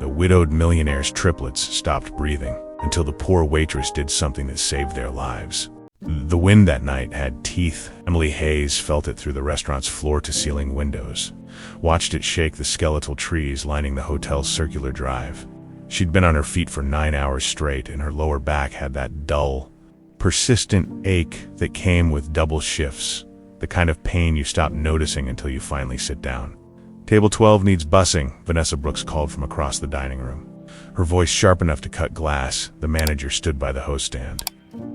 The widowed millionaire's triplets stopped breathing until the poor waitress did something that saved their lives. The wind that night had teeth. Emily Hayes felt it through the restaurant's floor-to-ceiling windows, watched it shake the skeletal trees lining the hotel's circular drive. She'd been on her feet for 9 hours straight, and her lower back had that dull, persistent ache that came with double shifts, the kind of pain you stop noticing until you finally sit down. "Table 12 needs bussing," Vanessa Brooks called from across the dining room. Her voice sharp enough to cut glass. The manager stood by the host stand,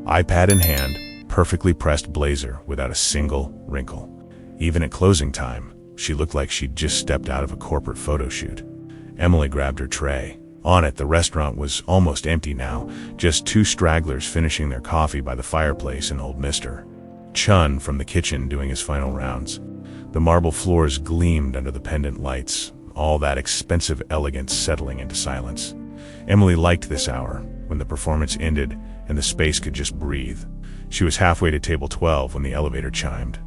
iPad in hand, perfectly pressed blazer without a single wrinkle. Even at closing time, she looked like she'd just stepped out of a corporate photo shoot. Emily grabbed her tray. On it, the restaurant was almost empty now, just 2 stragglers finishing their coffee by the fireplace and old Mr. Chun from the kitchen doing his final rounds. The marble floors gleamed under the pendant lights, all that expensive elegance settling into silence. Emily liked this hour, when the performance ended and the space could just breathe. She was halfway to table 12 when the elevator chimed.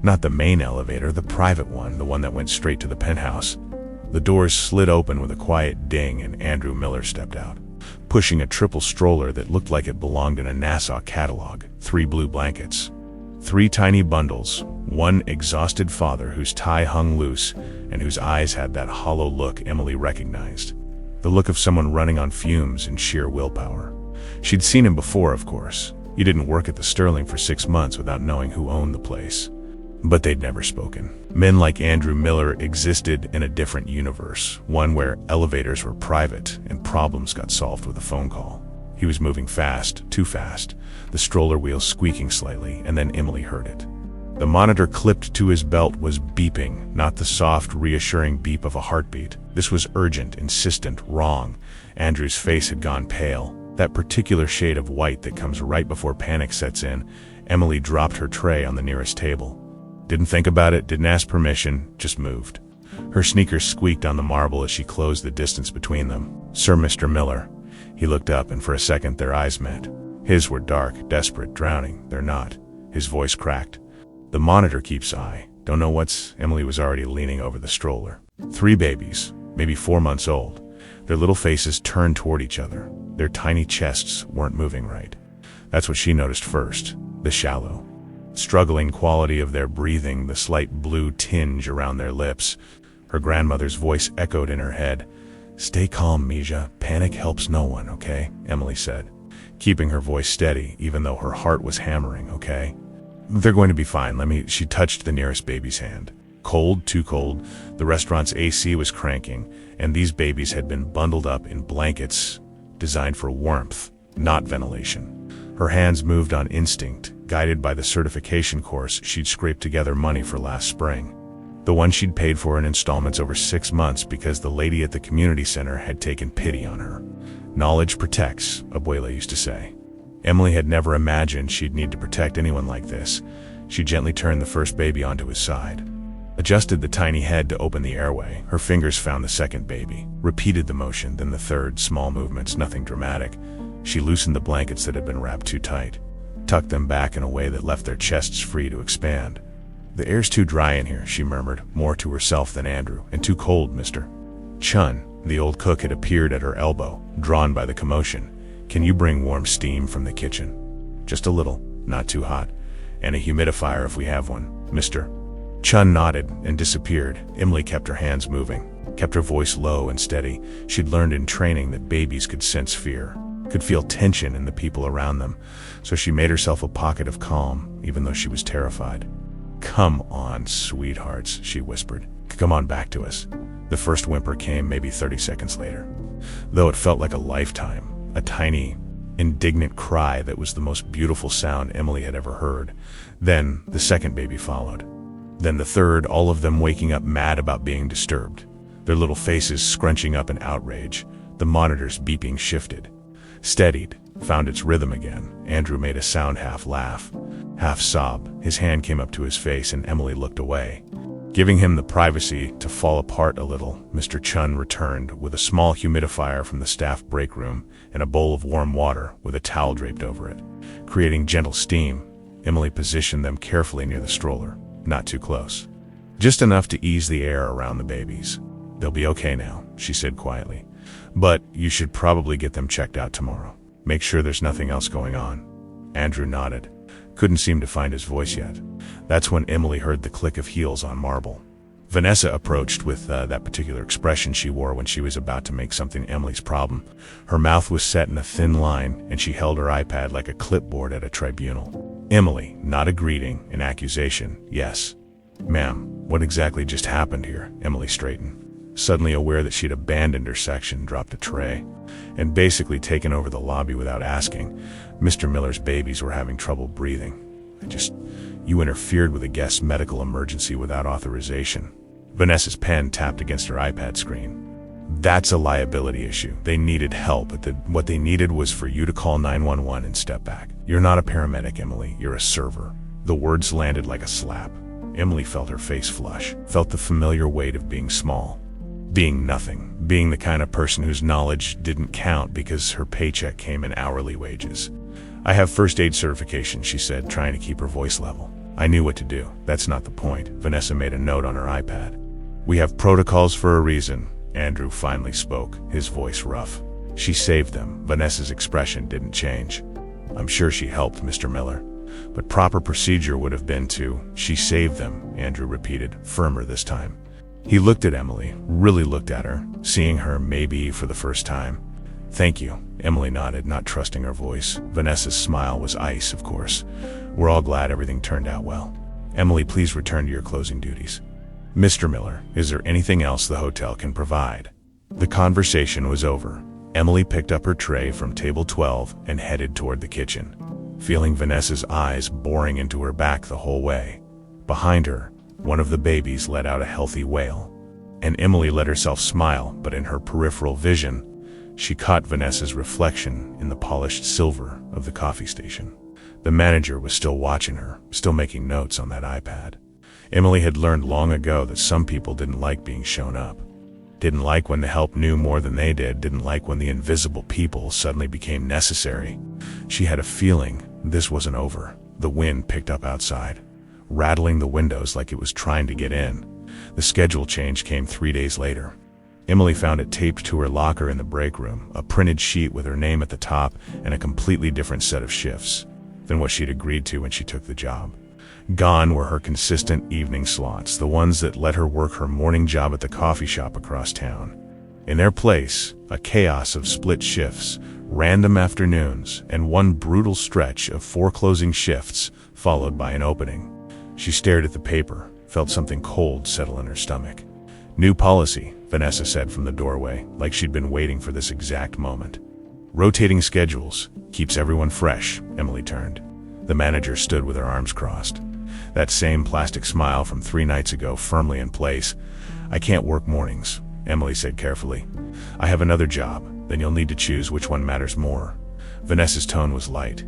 Not the main elevator, the private one, the one that went straight to the penthouse. The doors slid open with a quiet ding, and Andrew Miller stepped out, pushing a triple stroller that looked like it belonged in a Nassau catalog. 3 blue blankets, 3 tiny bundles, 1 exhausted father whose tie hung loose and whose eyes had that hollow look Emily recognized. The look of someone running on fumes and sheer willpower. She'd seen him before, of course. He didn't work at the Sterling for 6 months without knowing who owned the place. But they'd never spoken. Men like Andrew Miller existed in a different universe, one where elevators were private and problems got solved with a phone call. He was moving fast, too fast, the stroller wheels squeaking slightly, and then Emily heard it. The monitor clipped to his belt was beeping, not the soft, reassuring beep of a heartbeat. This was urgent, insistent, wrong. Andrew's face had gone pale, that particular shade of white that comes right before panic sets in. Emily dropped her tray on the nearest table. Didn't think about it, didn't ask permission, just moved. Her sneakers squeaked on the marble as she closed the distance between them. "Sir, Mr. Miller." He looked up, and for a second their eyes met. His were dark, desperate, drowning. "They're not." His voice cracked. "The monitor keeps eye. Don't know what's—" Emily was already leaning over the stroller. 3 babies, maybe 4 months old. Their little faces turned toward each other. Their tiny chests weren't moving right. That's what she noticed first. The shallow, struggling quality of their breathing, the slight blue tinge around their lips. Her grandmother's voice echoed in her head. "Stay calm, Misha. Panic helps no one, okay?" Emily said, keeping her voice steady, even though her heart was hammering, "Okay? They're going to be fine. She touched the nearest baby's hand. Cold, too cold. The restaurant's AC was cranking, and these babies had been bundled up in blankets designed for warmth, not ventilation. Her hands moved on instinct, guided by the certification course she'd scraped together money for last spring. The one she'd paid for in installments over 6 months because the lady at the community center had taken pity on her. Knowledge protects, Abuela used to say. Emily had never imagined she'd need to protect anyone like this. She gently turned the first baby onto his side, adjusted the tiny head to open the airway. Her fingers found the second baby, repeated the motion, then the third, small movements, nothing dramatic. She loosened the blankets that had been wrapped too tight, tucked them back in a way that left their chests free to expand. "The air's too dry in here," she murmured, more to herself than Andrew, "and too cold, Mr. Chun." The old cook had appeared at her elbow, drawn by the commotion. "Can you bring warm steam from the kitchen? Just a little, not too hot. And a humidifier if we have one, Mr. Chun nodded and disappeared. Emily kept her hands moving, kept her voice low and steady. She'd learned in training that babies could sense fear, could feel tension in the people around them, so she made herself a pocket of calm, even though she was terrified. "Come on, sweethearts," she whispered. "Come on back to us." The first whimper came maybe 30 seconds later, though it felt like a lifetime. A tiny, indignant cry that was the most beautiful sound Emily had ever heard. Then the second baby followed. Then the third, all of them waking up mad about being disturbed, their little faces scrunching up in outrage. The monitor's beeping shifted, steadied, found its rhythm again. Andrew made a sound, half laugh, half sob. His hand came up to his face and Emily looked away, giving him the privacy to fall apart a little. Mr. Chun returned with a small humidifier from the staff break room and a bowl of warm water with a towel draped over it, creating gentle steam. Emily positioned them carefully near the stroller, not too close, just enough to ease the air around the babies. "They'll be okay now," she said quietly. But you should probably get them checked out tomorrow. Make sure there's nothing else going on." Andrew nodded. Couldn't seem to find his voice yet. That's when Emily heard the click of heels on marble. Vanessa approached with that particular expression she wore when she was about to make something Emily's problem. Her mouth was set in a thin line, and she held her iPad like a clipboard at a tribunal. Emily, not a greeting, an accusation. "Yes." "Ma'am, what exactly just happened here?" Emily straightened, suddenly aware that she'd abandoned her section, dropped a tray, and basically taken over the lobby without asking. Mr. Miller's babies were having trouble breathing. You interfered with a guest's medical emergency without authorization." Vanessa's pen tapped against her iPad screen. "That's a liability issue. They needed help, but what they needed was for you to call 911 and step back. You're not a paramedic, Emily. You're a server." The words landed like a slap. Emily felt her face flush, felt the familiar weight of being small, being nothing, being the kind of person whose knowledge didn't count because her paycheck came in hourly wages. "I have first aid certification," she said, trying to keep her voice level. "I knew what to do. That's not the point." Vanessa made a note on her iPad. "We have protocols for a reason." Andrew finally spoke, his voice rough. "She saved them." Vanessa's expression didn't change. "I'm sure she helped, Mr. Miller. But proper procedure would have been to—" "She saved them," Andrew repeated, firmer this time. He looked at Emily, really looked at her, seeing her maybe for the first time. "Thank you." Emily nodded, not trusting her voice. Vanessa's smile was ice, of course. "We're all glad everything turned out well. Emily, please return to your closing duties." "Mr. Miller, is there anything else the hotel can provide?" The conversation was over. Emily picked up her tray from table 12 and headed toward the kitchen, feeling Vanessa's eyes boring into her back the whole way. Behind her, one of the babies let out a healthy wail, and Emily let herself smile, but in her peripheral vision, she caught Vanessa's reflection in the polished silver of the coffee station. The manager was still watching her, still making notes on that iPad. Emily had learned long ago that some people didn't like being shown up, didn't like when the help knew more than they did, didn't like when the invisible people suddenly became necessary. She had a feeling this wasn't over. The wind picked up outside, rattling the windows like it was trying to get in. The schedule change came 3 days later. Emily found it taped to her locker in the break room, a printed sheet with her name at the top and a completely different set of shifts than what she'd agreed to when she took the job. Gone were her consistent evening slots, the ones that let her work her morning job at the coffee shop across town. In their place, a chaos of split shifts, random afternoons, and one brutal stretch of 4 closing shifts, followed by an opening. She stared at the paper, felt something cold settle in her stomach. "New policy," Vanessa said from the doorway, like she'd been waiting for this exact moment. "Rotating schedules. Keeps everyone fresh." Emily turned. The manager stood with her arms crossed, that same plastic smile from 3 nights ago firmly in place. "I can't work mornings," Emily said carefully. "I have another job. Then you'll need to choose which one matters more." Vanessa's tone was light,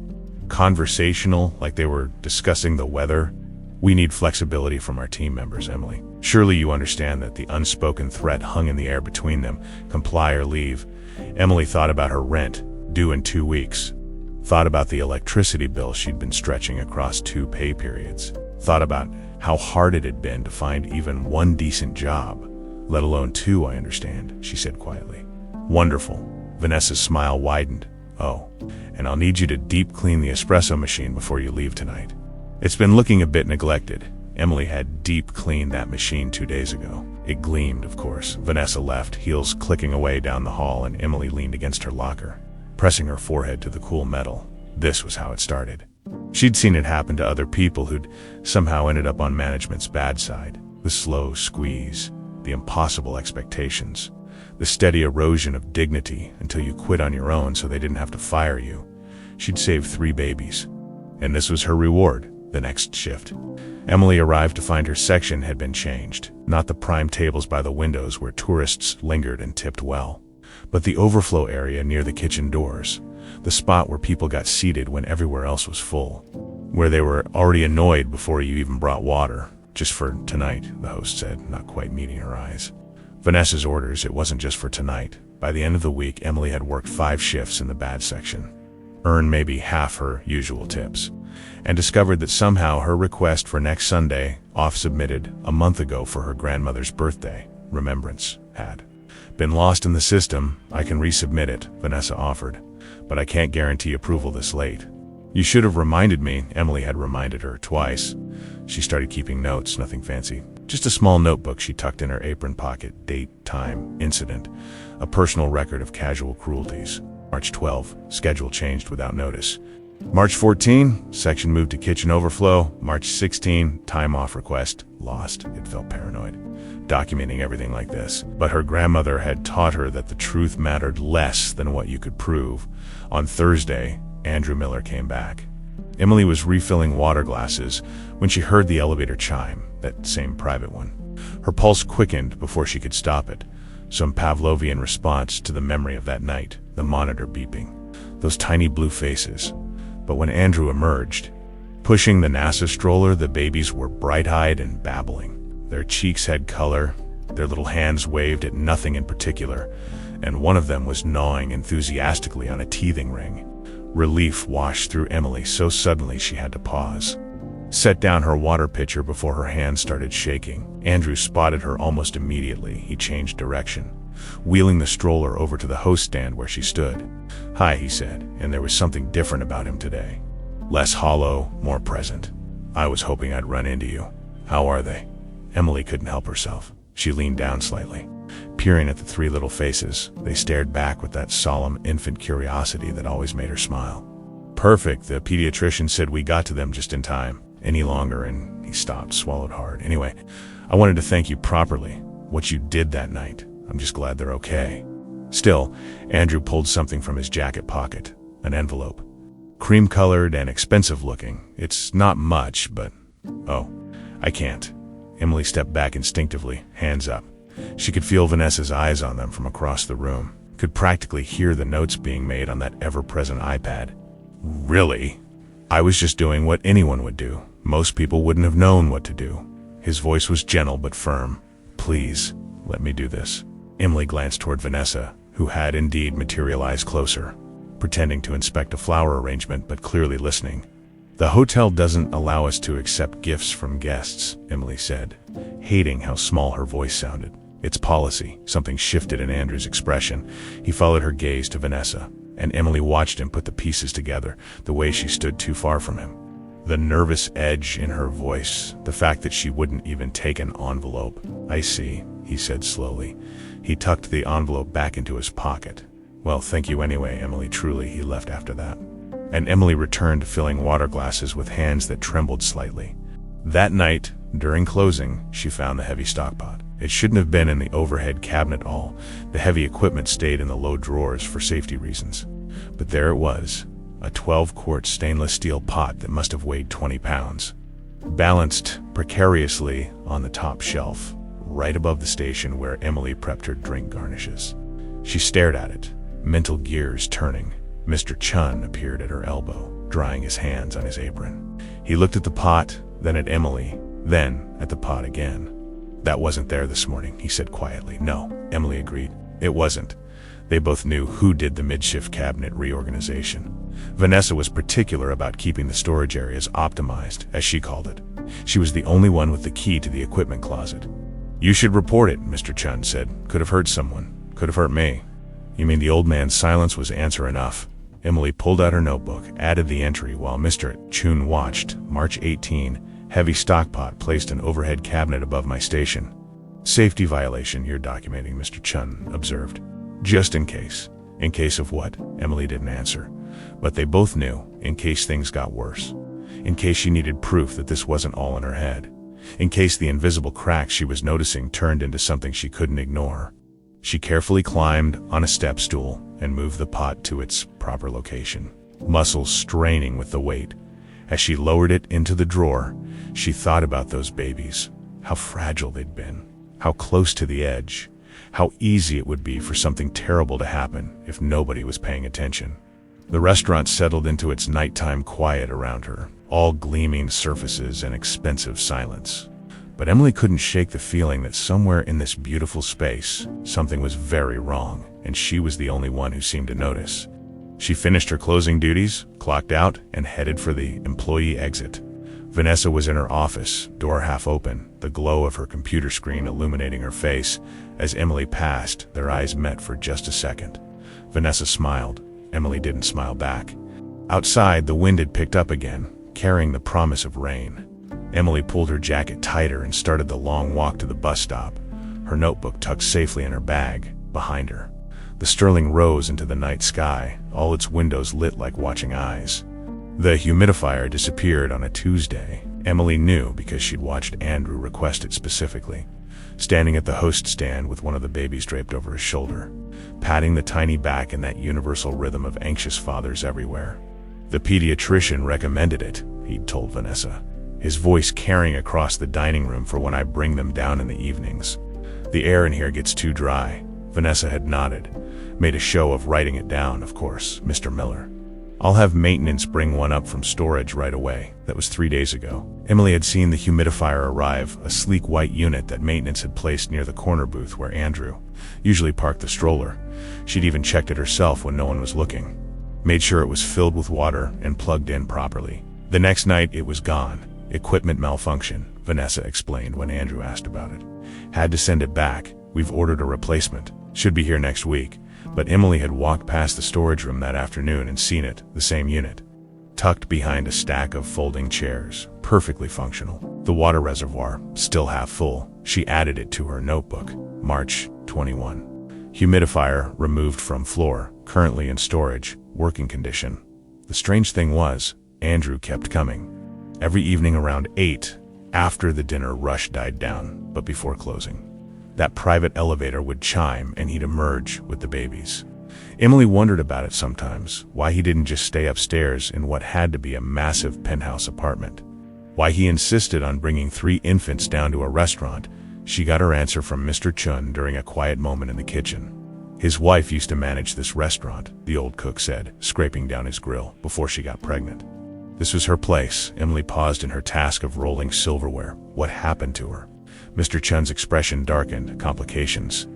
conversational, like they were discussing the weather. "We need flexibility from our team members, Emily. Surely you understand that." The unspoken threat hung in the air between them. Comply or leave. Emily thought about her rent, due in 2 weeks. Thought about the electricity bill she'd been stretching across 2 pay periods. Thought about how hard it had been to find even one decent job, let alone 2, I understand, she said quietly. "Wonderful." Vanessa's smile widened. "Oh, and I'll need you to deep clean the espresso machine before you leave tonight. It's been looking a bit neglected." Emily had deep cleaned that machine 2 days ago. It gleamed, of course. Vanessa left, heels clicking away down the hall, and Emily leaned against her locker, pressing her forehead to the cool metal. This was how it started. She'd seen it happen to other people who'd somehow ended up on management's bad side. The slow squeeze, the impossible expectations, the steady erosion of dignity until you quit on your own so they didn't have to fire you. She'd saved 3 babies, and this was her reward, the next shift. Emily arrived to find her section had been changed. Not the prime tables by the windows where tourists lingered and tipped well, but the overflow area near the kitchen doors, the spot where people got seated when everywhere else was full, where they were already annoyed before you even brought water. "Just for tonight," the host said, not quite meeting her eyes. Vanessa's orders, it wasn't just for tonight. By the end of the week, Emily had worked 5 shifts in the bad section, earned maybe half her usual tips, and discovered that somehow her request for next Sunday, off submitted a month ago for her grandmother's birthday, remembrance, had Been lost in the system. I can resubmit it, Vanessa offered, but I can't guarantee approval this late. You should have reminded me, Emily had reminded her twice. She started keeping notes, nothing fancy. Just a small notebook she tucked in her apron pocket. Date, time, incident, a personal record of casual cruelties. March 12, schedule changed without notice. March 14, section moved to kitchen overflow. March 16, time off request, lost. It felt paranoid, documenting everything like this. But her grandmother had taught her that the truth mattered less than what you could prove. On Thursday, Andrew Miller came back. Emily was refilling water glasses when she heard the elevator chime, that same private one. Her pulse quickened before she could stop it, some Pavlovian response to the memory of that night, the monitor beeping, those tiny blue faces. But when Andrew emerged, pushing the NASA stroller, the babies were bright-eyed and babbling. Their cheeks had color, their little hands waved at nothing in particular, and one of them was gnawing enthusiastically on a teething ring. Relief washed through Emily so suddenly she had to pause. Set down her water pitcher before her hands started shaking. Andrew spotted her almost immediately. He changed direction, wheeling the stroller over to the host stand where she stood. "Hi," he said, and there was something different about him today. Less hollow, more present. "I was hoping I'd run into you. How are they?" Emily couldn't help herself. She leaned down slightly, peering at the three little faces. They stared back with that solemn infant curiosity that always made her smile. "Perfect. The pediatrician said we got to them just in time. Any longer," and he stopped, swallowed hard. "Anyway, I wanted to thank you properly. What you did that night. I'm just glad they're okay." Still, Andrew pulled something from his jacket pocket, an envelope. Cream-colored and expensive-looking. "It's not much, but..." "Oh, I can't." Emily stepped back instinctively, hands up. She could feel Vanessa's eyes on them from across the room, could practically hear the notes being made on that ever-present iPad. "Really? I was just doing what anyone would do. Most people wouldn't have known what to do." His voice was gentle but firm. "Please, let me do this." Emily glanced toward Vanessa, who had indeed materialized closer, pretending to inspect a flower arrangement but clearly listening. "The hotel doesn't allow us to accept gifts from guests," Emily said, hating how small her voice sounded. "It's policy." Something shifted in Andrew's expression. He followed her gaze to Vanessa, and Emily watched him put the pieces together, the way she stood too far from him. The nervous edge in her voice, the fact that she wouldn't even take an envelope. "I see," he said slowly. He tucked the envelope back into his pocket. "Well, thank you anyway, Emily." Truly, he left after that. And Emily returned to filling water glasses with hands that trembled slightly. That night, during closing, she found the heavy stockpot. It shouldn't have been in the overhead cabinet all. The heavy equipment stayed in the low drawers for safety reasons. But there it was, a 12-quart stainless steel pot that must have weighed 20 pounds. Balanced precariously on the top shelf, right above the station where Emily prepped her drink garnishes. She stared at it, mental gears turning. Mr. Chun appeared at her elbow, drying his hands on his apron. He looked at the pot, then at Emily, then at the pot again. "That wasn't there this morning," he said quietly. "No," Emily agreed. "It wasn't." They both knew who did the mid-shift cabinet reorganization. Vanessa was particular about keeping the storage areas optimized, as she called it. She was the only one with the key to the equipment closet. "You should report it," Mr. Chun said. "Could have hurt someone. Could have hurt me." "You mean the old man's silence was answer enough?" Emily pulled out her notebook, added the entry while Mr. Chun watched. "March 18, heavy stockpot placed in overhead cabinet above my station." "Safety violation you're documenting," Mr. Chun observed. "Just in case." "In case of what?" Emily didn't answer. But they both knew, in case things got worse. In case she needed proof that this wasn't all in her head. In case the invisible cracks she was noticing turned into something she couldn't ignore. She carefully climbed on a step stool and moved the pot to its proper location, muscles straining with the weight. As she lowered it into the drawer, she thought about those babies, how fragile they'd been, how close to the edge, how easy it would be for something terrible to happen if nobody was paying attention. The restaurant settled into its nighttime quiet around her, all gleaming surfaces and expensive silence. But Emily couldn't shake the feeling that somewhere in this beautiful space, something was very wrong, and she was the only one who seemed to notice. She finished her closing duties, clocked out, and headed for the employee exit. Vanessa was in her office, door half open, the glow of her computer screen illuminating her face. As Emily passed, their eyes met for just a second. Vanessa smiled. Emily didn't smile back. Outside, the wind had picked up again, carrying the promise of rain. Emily pulled her jacket tighter and started the long walk to the bus stop, her notebook tucked safely in her bag, behind her. The Sterling rose into the night sky, all its windows lit like watching eyes. The humidifier disappeared on a Tuesday. Emily knew because she'd watched Andrew request it specifically, standing at the host stand with one of the babies draped over his shoulder, patting the tiny back in that universal rhythm of anxious fathers everywhere. The pediatrician recommended it, he'd told Vanessa, his voice carrying across the dining room for when I bring them down in the evenings. The air in here gets too dry. Vanessa had nodded, made a show of writing it down, of course, Mr. Miller. I'll have maintenance bring one up from storage right away. That was 3 days ago. Emily had seen the humidifier arrive, a sleek white unit that maintenance had placed near the corner booth where Andrew usually parked the stroller. She'd even checked it herself when no one was looking. Made sure it was filled with water and plugged in properly. The next night it was gone. Equipment malfunction, Vanessa explained when Andrew asked about it. Had to send it back. We've ordered a replacement. Should be here next week. But Emily had walked past the storage room that afternoon and seen it, the same unit, tucked behind a stack of folding chairs, perfectly functional. The water reservoir, still half full. She added it to her notebook. March 21. Humidifier removed from floor, currently in storage, working condition. The strange thing was, Andrew kept coming. Every evening around 8, after the dinner rush died down, but before closing. That private elevator would chime and he'd emerge with the babies. Emily wondered about it sometimes, why he didn't just stay upstairs in what had to be a massive penthouse apartment. Why he insisted on bringing 3 infants down to a restaurant. She got her answer from Mr. Chun during a quiet moment in the kitchen. His wife used to manage this restaurant, the old cook said, scraping down his grill, before she got pregnant. This was her place. Emily paused in her task of rolling silverware. What happened to her? Mr. Chun's expression darkened. Complications.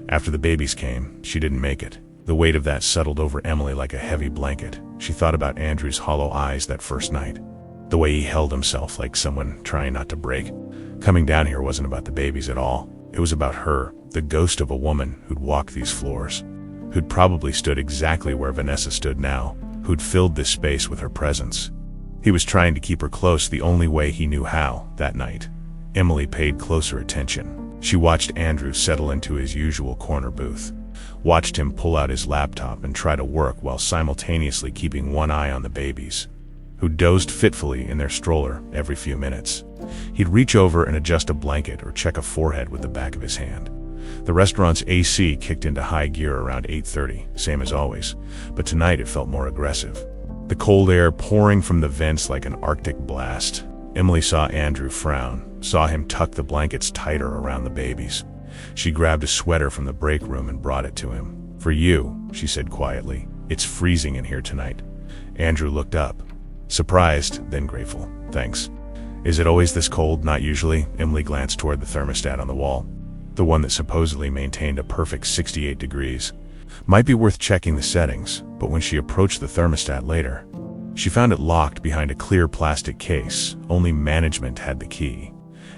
After the babies came, she didn't make it. The weight of that settled over Emily like a heavy blanket. She thought about Andrew's hollow eyes that first night. The way he held himself like someone trying not to break. Coming down here wasn't about the babies at all. It was about her, the ghost of a woman who'd walked these floors, who'd probably stood exactly where Vanessa stood now, who'd filled this space with her presence. He was trying to keep her close the only way he knew how, that night. Emily paid closer attention. She watched Andrew settle into his usual corner booth, watched him pull out his laptop and try to work while simultaneously keeping one eye on the babies, who dozed fitfully in their stroller every few minutes. He'd reach over and adjust a blanket or check a forehead with the back of his hand. The restaurant's AC kicked into high gear around 8:30, same as always, but tonight it felt more aggressive. The cold air pouring from the vents like an Arctic blast. Emily saw Andrew frown, saw him tuck the blankets tighter around the babies. She grabbed a sweater from the break room and brought it to him. "For you," she said quietly. "It's freezing in here tonight." Andrew looked up, surprised, then grateful. "Thanks." "Is it always this cold?" "Not usually." Emily glanced toward the thermostat on the wall, the one that supposedly maintained a perfect 68 degrees. Might be worth checking the settings, but when she approached the thermostat later, she found it locked behind a clear plastic case. Only management had the key,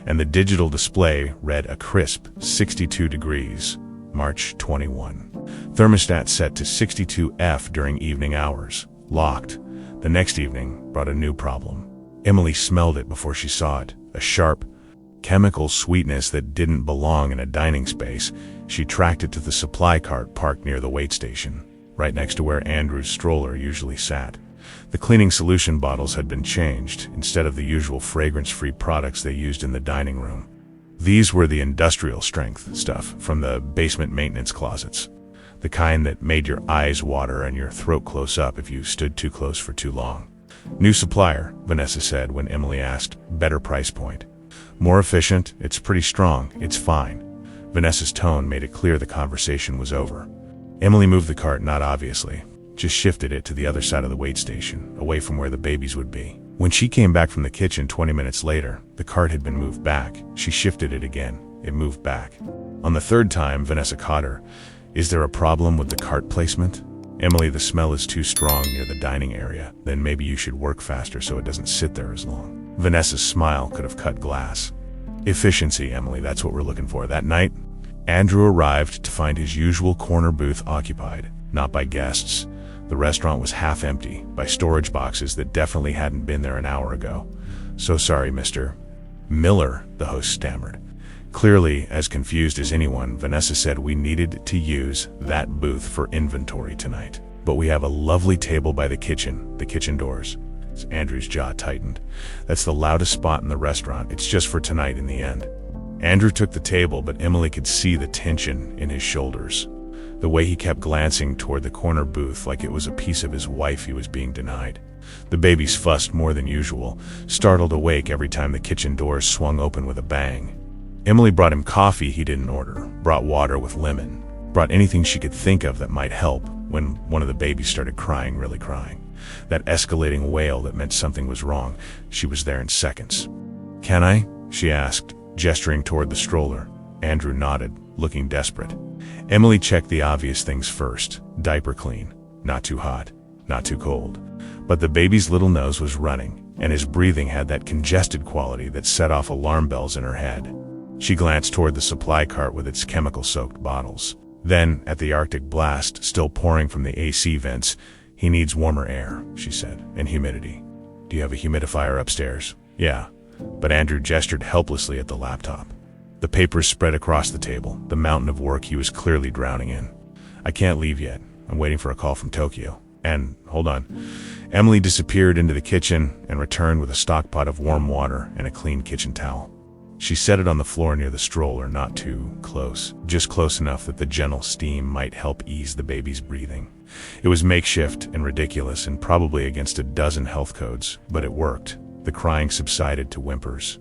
and the digital display read a crisp 62 degrees. March 21. Thermostat set to 62F during evening hours. Locked. The next evening brought a new problem. Emily smelled it before she saw it. A sharp, chemical sweetness that didn't belong in a dining space. She tracked it to the supply cart parked near the wait station, right next to where Andrew's stroller usually sat. The cleaning solution bottles had been changed, instead of the usual fragrance-free products they used in the dining room. These were the industrial-strength stuff from the basement maintenance closets, the kind that made your eyes water and your throat close up if you stood too close for too long. "New supplier," Vanessa said when Emily asked. "Better price point. More efficient. It's pretty strong. It's fine." Vanessa's tone made it clear the conversation was over. Emily moved the cart, not obviously, just shifted it to the other side of the wait station, away from where the babies would be. When she came back from the kitchen 20 minutes later, the cart had been moved back. She shifted it again. It moved back. On the third time, Vanessa caught her. "Is there a problem with the cart placement?" "Emily, the smell is too strong near the dining area. Then maybe you should work faster so it doesn't sit there as long." Vanessa's smile could have cut glass. Efficiency, Emily, that's what we're looking for. That night, Andrew arrived to find his usual corner booth occupied, not by guests. The restaurant was half empty, by storage boxes that definitely hadn't been there an hour ago. "So sorry, Mr. Miller," the host stammered. Clearly as confused as anyone, Vanessa said we needed to use that booth for inventory tonight. "But we have a lovely table by the kitchen doors." Andrew's jaw tightened. "That's the loudest spot in the restaurant. It's just for tonight in the end." Andrew took the table, but Emily could see the tension in his shoulders. The way he kept glancing toward the corner booth like it was a piece of his wife he was being denied. The babies fussed more than usual, startled awake every time the kitchen doors swung open with a bang. Emily brought him coffee he didn't order, brought water with lemon, brought anything she could think of that might help when one of the babies started crying, really crying. That escalating wail that meant something was wrong. She was there in seconds. "Can I?" she asked, gesturing toward the stroller. Andrew nodded, looking desperate. Emily checked the obvious things first. Diaper clean, not too hot, not too cold. But the baby's little nose was running, and his breathing had that congested quality that set off alarm bells in her head. She glanced toward the supply cart with its chemical-soaked bottles. Then, at the Arctic blast still pouring from the AC vents, "He needs warmer air," she said, "and humidity. Do you have a humidifier upstairs?" "Yeah." But Andrew gestured helplessly at the laptop. The papers spread across the table, the mountain of work he was clearly drowning in. "I can't leave yet. I'm waiting for a call from Tokyo. And, hold on." Emily disappeared into the kitchen and returned with a stock pot of warm water and a clean kitchen towel. She set it on the floor near the stroller, not too close, just close enough that the gentle steam might help ease the baby's breathing. It was makeshift and ridiculous and probably against a dozen health codes, but it worked. The crying subsided to whimpers,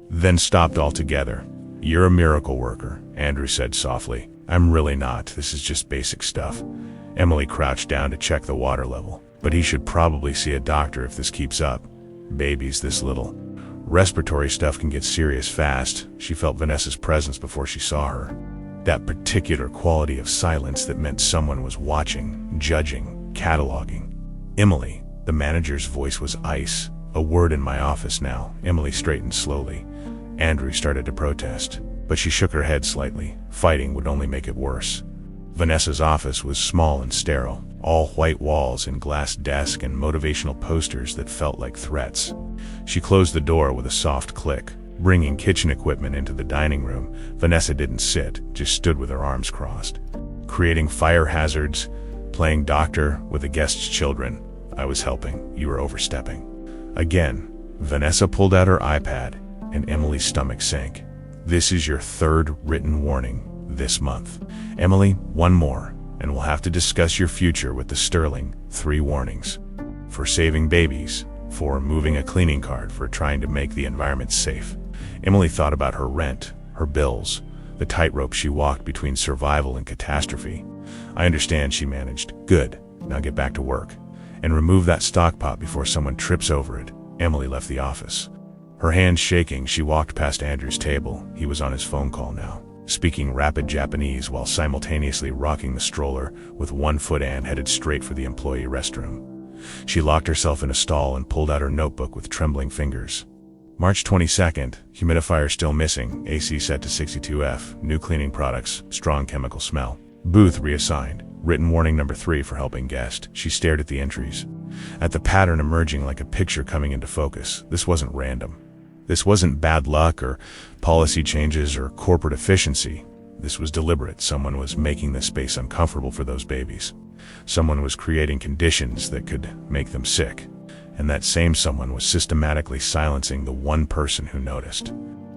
then stopped altogether. "You're a miracle worker," Andrew said softly. "I'm really not. This is just basic stuff." Emily crouched down to check the water level. "But he should probably see a doctor if this keeps up. Babies this little. Respiratory stuff can get serious fast." She felt Vanessa's presence before she saw her. That particular quality of silence that meant someone was watching, judging, cataloging. "Emily," the manager's voice was ice. "A word in my office now." Emily straightened slowly. Andrew started to protest, but she shook her head slightly. Fighting would only make it worse. Vanessa's office was small and sterile, all white walls and glass desk and motivational posters that felt like threats. She closed the door with a soft click, bringing kitchen equipment into the dining room. Vanessa didn't sit, just stood with her arms crossed. "Creating fire hazards, playing doctor with the guest's children. I was helping. You were overstepping." Again, Vanessa pulled out her iPad, and Emily's stomach sank. "This is your third written warning this month. Emily, one more, and we'll have to discuss your future with the sterling 3 warnings. For saving babies, for moving a cleaning cart, for trying to make the environment safe." Emily thought about her rent, her bills, the tightrope she walked between survival and catastrophe. "I understand," she managed. "Good. Now get back to work. And remove that stock pot before someone trips over it." Emily left the office. Her hands shaking, she walked past Andrew's table. He was on his phone call now, speaking rapid Japanese while simultaneously rocking the stroller with one foot and headed straight for the employee restroom. She locked herself in a stall and pulled out her notebook with trembling fingers. March 22nd, humidifier still missing, AC set to 62F, new cleaning products, strong chemical smell. Booth reassigned, written warning number 3 for helping guest. She stared at the entries, at the pattern emerging like a picture coming into focus. This wasn't random. This wasn't bad luck or policy changes or corporate efficiency. This was deliberate. Someone was making the space uncomfortable for those babies. Someone was creating conditions that could make them sick. And that same someone was systematically silencing the one person who noticed.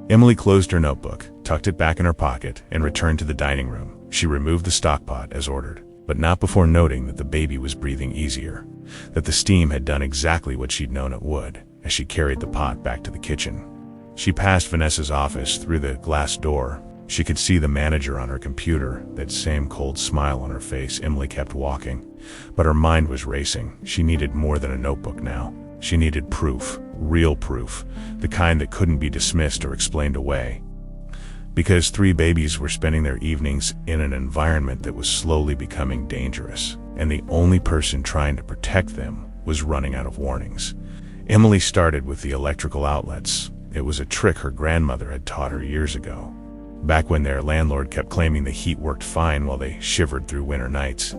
Emily closed her notebook, tucked it back in her pocket, and returned to the dining room. She removed the stock pot as ordered, but not before noting that the baby was breathing easier, that the steam had done exactly what she'd known it would. As she carried the pot back to the kitchen, she passed Vanessa's office through the glass door. She could see the manager on her computer, that same cold smile on her face. Emily kept walking, but her mind was racing. She needed more than a notebook now. She needed proof, real proof, the kind that couldn't be dismissed or explained away. Because 3 babies were spending their evenings in an environment that was slowly becoming dangerous, and the only person trying to protect them was running out of warnings. Emily started with the electrical outlets. It was a trick her grandmother had taught her years ago, back when their landlord kept claiming the heat worked fine while they shivered through winter nights.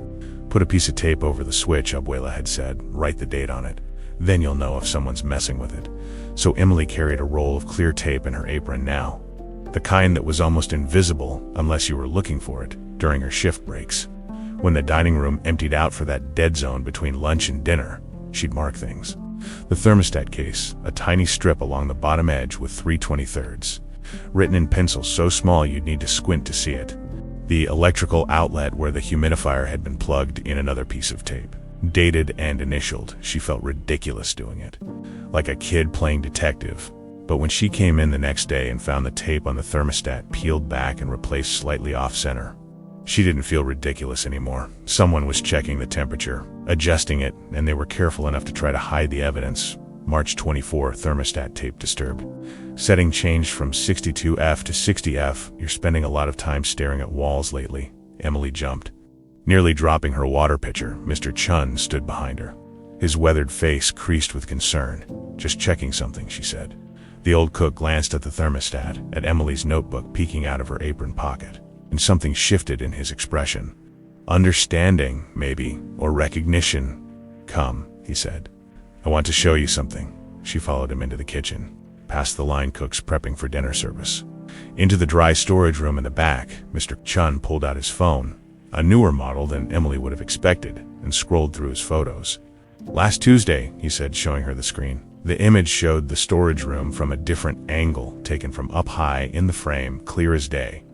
Put a piece of tape over the switch, Abuela had said. Write the date on it. Then you'll know if someone's messing with it. So Emily carried a roll of clear tape in her apron now, the kind that was almost invisible unless you were looking for it during her shift breaks. When the dining room emptied out for that dead zone between lunch and dinner, she'd mark things. The thermostat case, a tiny strip along the bottom edge with 3/23, written in pencil so small you'd need to squint to see it. The electrical outlet where the humidifier had been plugged in, another piece of tape, dated and initialed. She felt ridiculous doing it, like a kid playing detective. But when she came in the next day and found the tape on the thermostat peeled back and replaced slightly off-center, she didn't feel ridiculous anymore. Someone was checking the temperature, adjusting it, and they were careful enough to try to hide the evidence. March 24, thermostat tape disturbed. Setting changed from 62F to 60F. You're spending a lot of time staring at walls lately. Emily jumped. Nearly dropping her water pitcher, Mr. Chun stood behind her, his weathered face creased with concern. Just checking something, she said. The old cook glanced at the thermostat, at Emily's notebook peeking out of her apron pocket, and something shifted in his expression. Understanding, maybe, or recognition. Come, he said. I want to show you something. She followed him into the kitchen, past the line cooks prepping for dinner service. Into the dry storage room in the back, Mr. Chun pulled out his phone, a newer model than Emily would have expected, and scrolled through his photos. Last Tuesday, he said, showing her the screen. The image showed the storage room from a different angle, taken from up high in the frame, clear as day.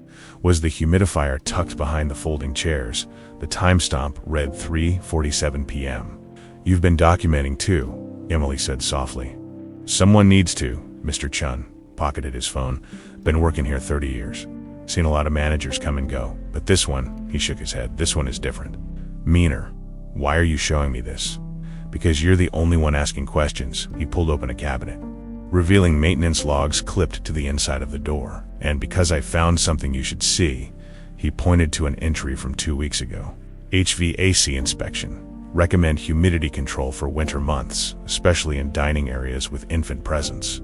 Was the humidifier tucked behind the folding chairs? The timestamp read 3:47 p.m. You've been documenting too, Emily said softly. Someone needs to, Mr. Chun pocketed his phone. Been working here 30 years. Seen a lot of managers come and go, but this one, he shook his head, this one is different. Meaner. Why are you showing me this? Because you're the only one asking questions. He pulled open a cabinet, revealing maintenance logs clipped to the inside of the door. And because I found something you should see, he pointed to an entry from 2 weeks ago. HVAC inspection. Recommend humidity control for winter months, especially in dining areas with infant presence.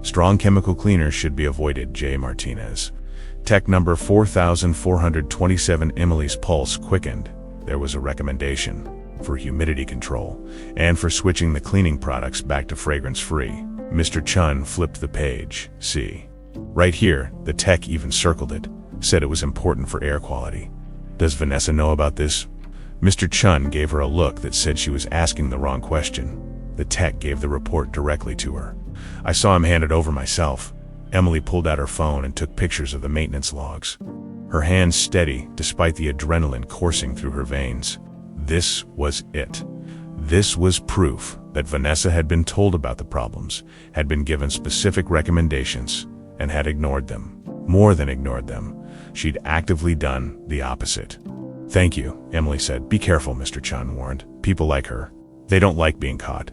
Strong chemical cleaners should be avoided, J. Martinez. Tech number 4427. Emily's pulse quickened. There was a recommendation for humidity control and for switching the cleaning products back to fragrance-free. Mr. Chun flipped the page. See. Right here, the tech even circled it, said it was important for air quality. Does Vanessa know about this? Mr. Chun gave her a look that said she was asking the wrong question. The tech gave the report directly to her. I saw him hand it over myself. Emily pulled out her phone and took pictures of the maintenance logs, her hands steady despite the adrenaline coursing through her veins. This was it. This was proof that Vanessa had been told about the problems, had been given specific recommendations, and had ignored them. More than ignored them. She'd actively done the opposite. Thank you, Emily said. Be careful, Mr. Chun warned. People like her. They don't like being caught.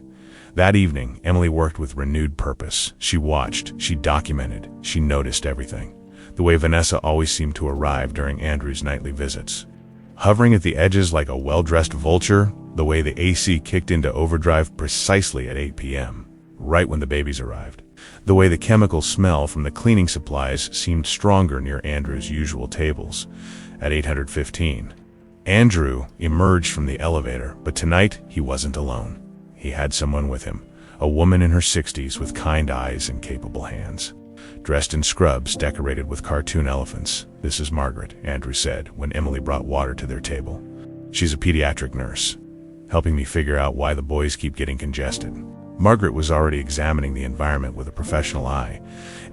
That evening, Emily worked with renewed purpose. She watched, she documented, she noticed everything. The way Vanessa always seemed to arrive during Andrew's nightly visits. Hovering at the edges like a well-dressed vulture, the way the AC kicked into overdrive precisely at 8 p.m., right when the babies arrived. The way the chemical smell from the cleaning supplies seemed stronger near Andrew's usual tables at 815. Andrew emerged from the elevator, but tonight he wasn't alone. He had someone with him, a woman in her 60s with kind eyes and capable hands. Dressed in scrubs decorated with cartoon elephants. This is Margaret, Andrew said when Emily brought water to their table. She's a pediatric nurse, helping me figure out why the boys keep getting congested. Margaret was already examining the environment with a professional eye.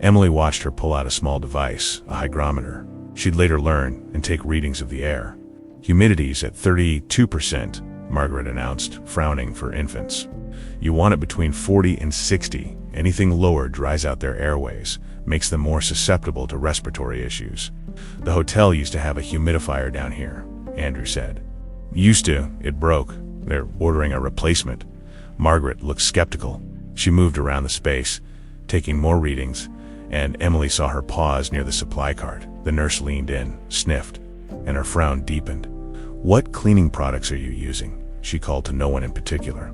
Emily watched her pull out a small device, a hygrometer. She'd later learn and take readings of the air. Humidity's at 32%, Margaret announced, frowning for infants. You want it between 40 and 60. Anything lower dries out their airways, makes them more susceptible to respiratory issues. The hotel used to have a humidifier down here, Andrew said. Used to, it broke. They're ordering a replacement. Margaret looked skeptical. She moved around the space, taking more readings, and Emily saw her pause near the supply cart. The nurse leaned in, sniffed, and her frown deepened. What cleaning products are you using? She called to no one in particular.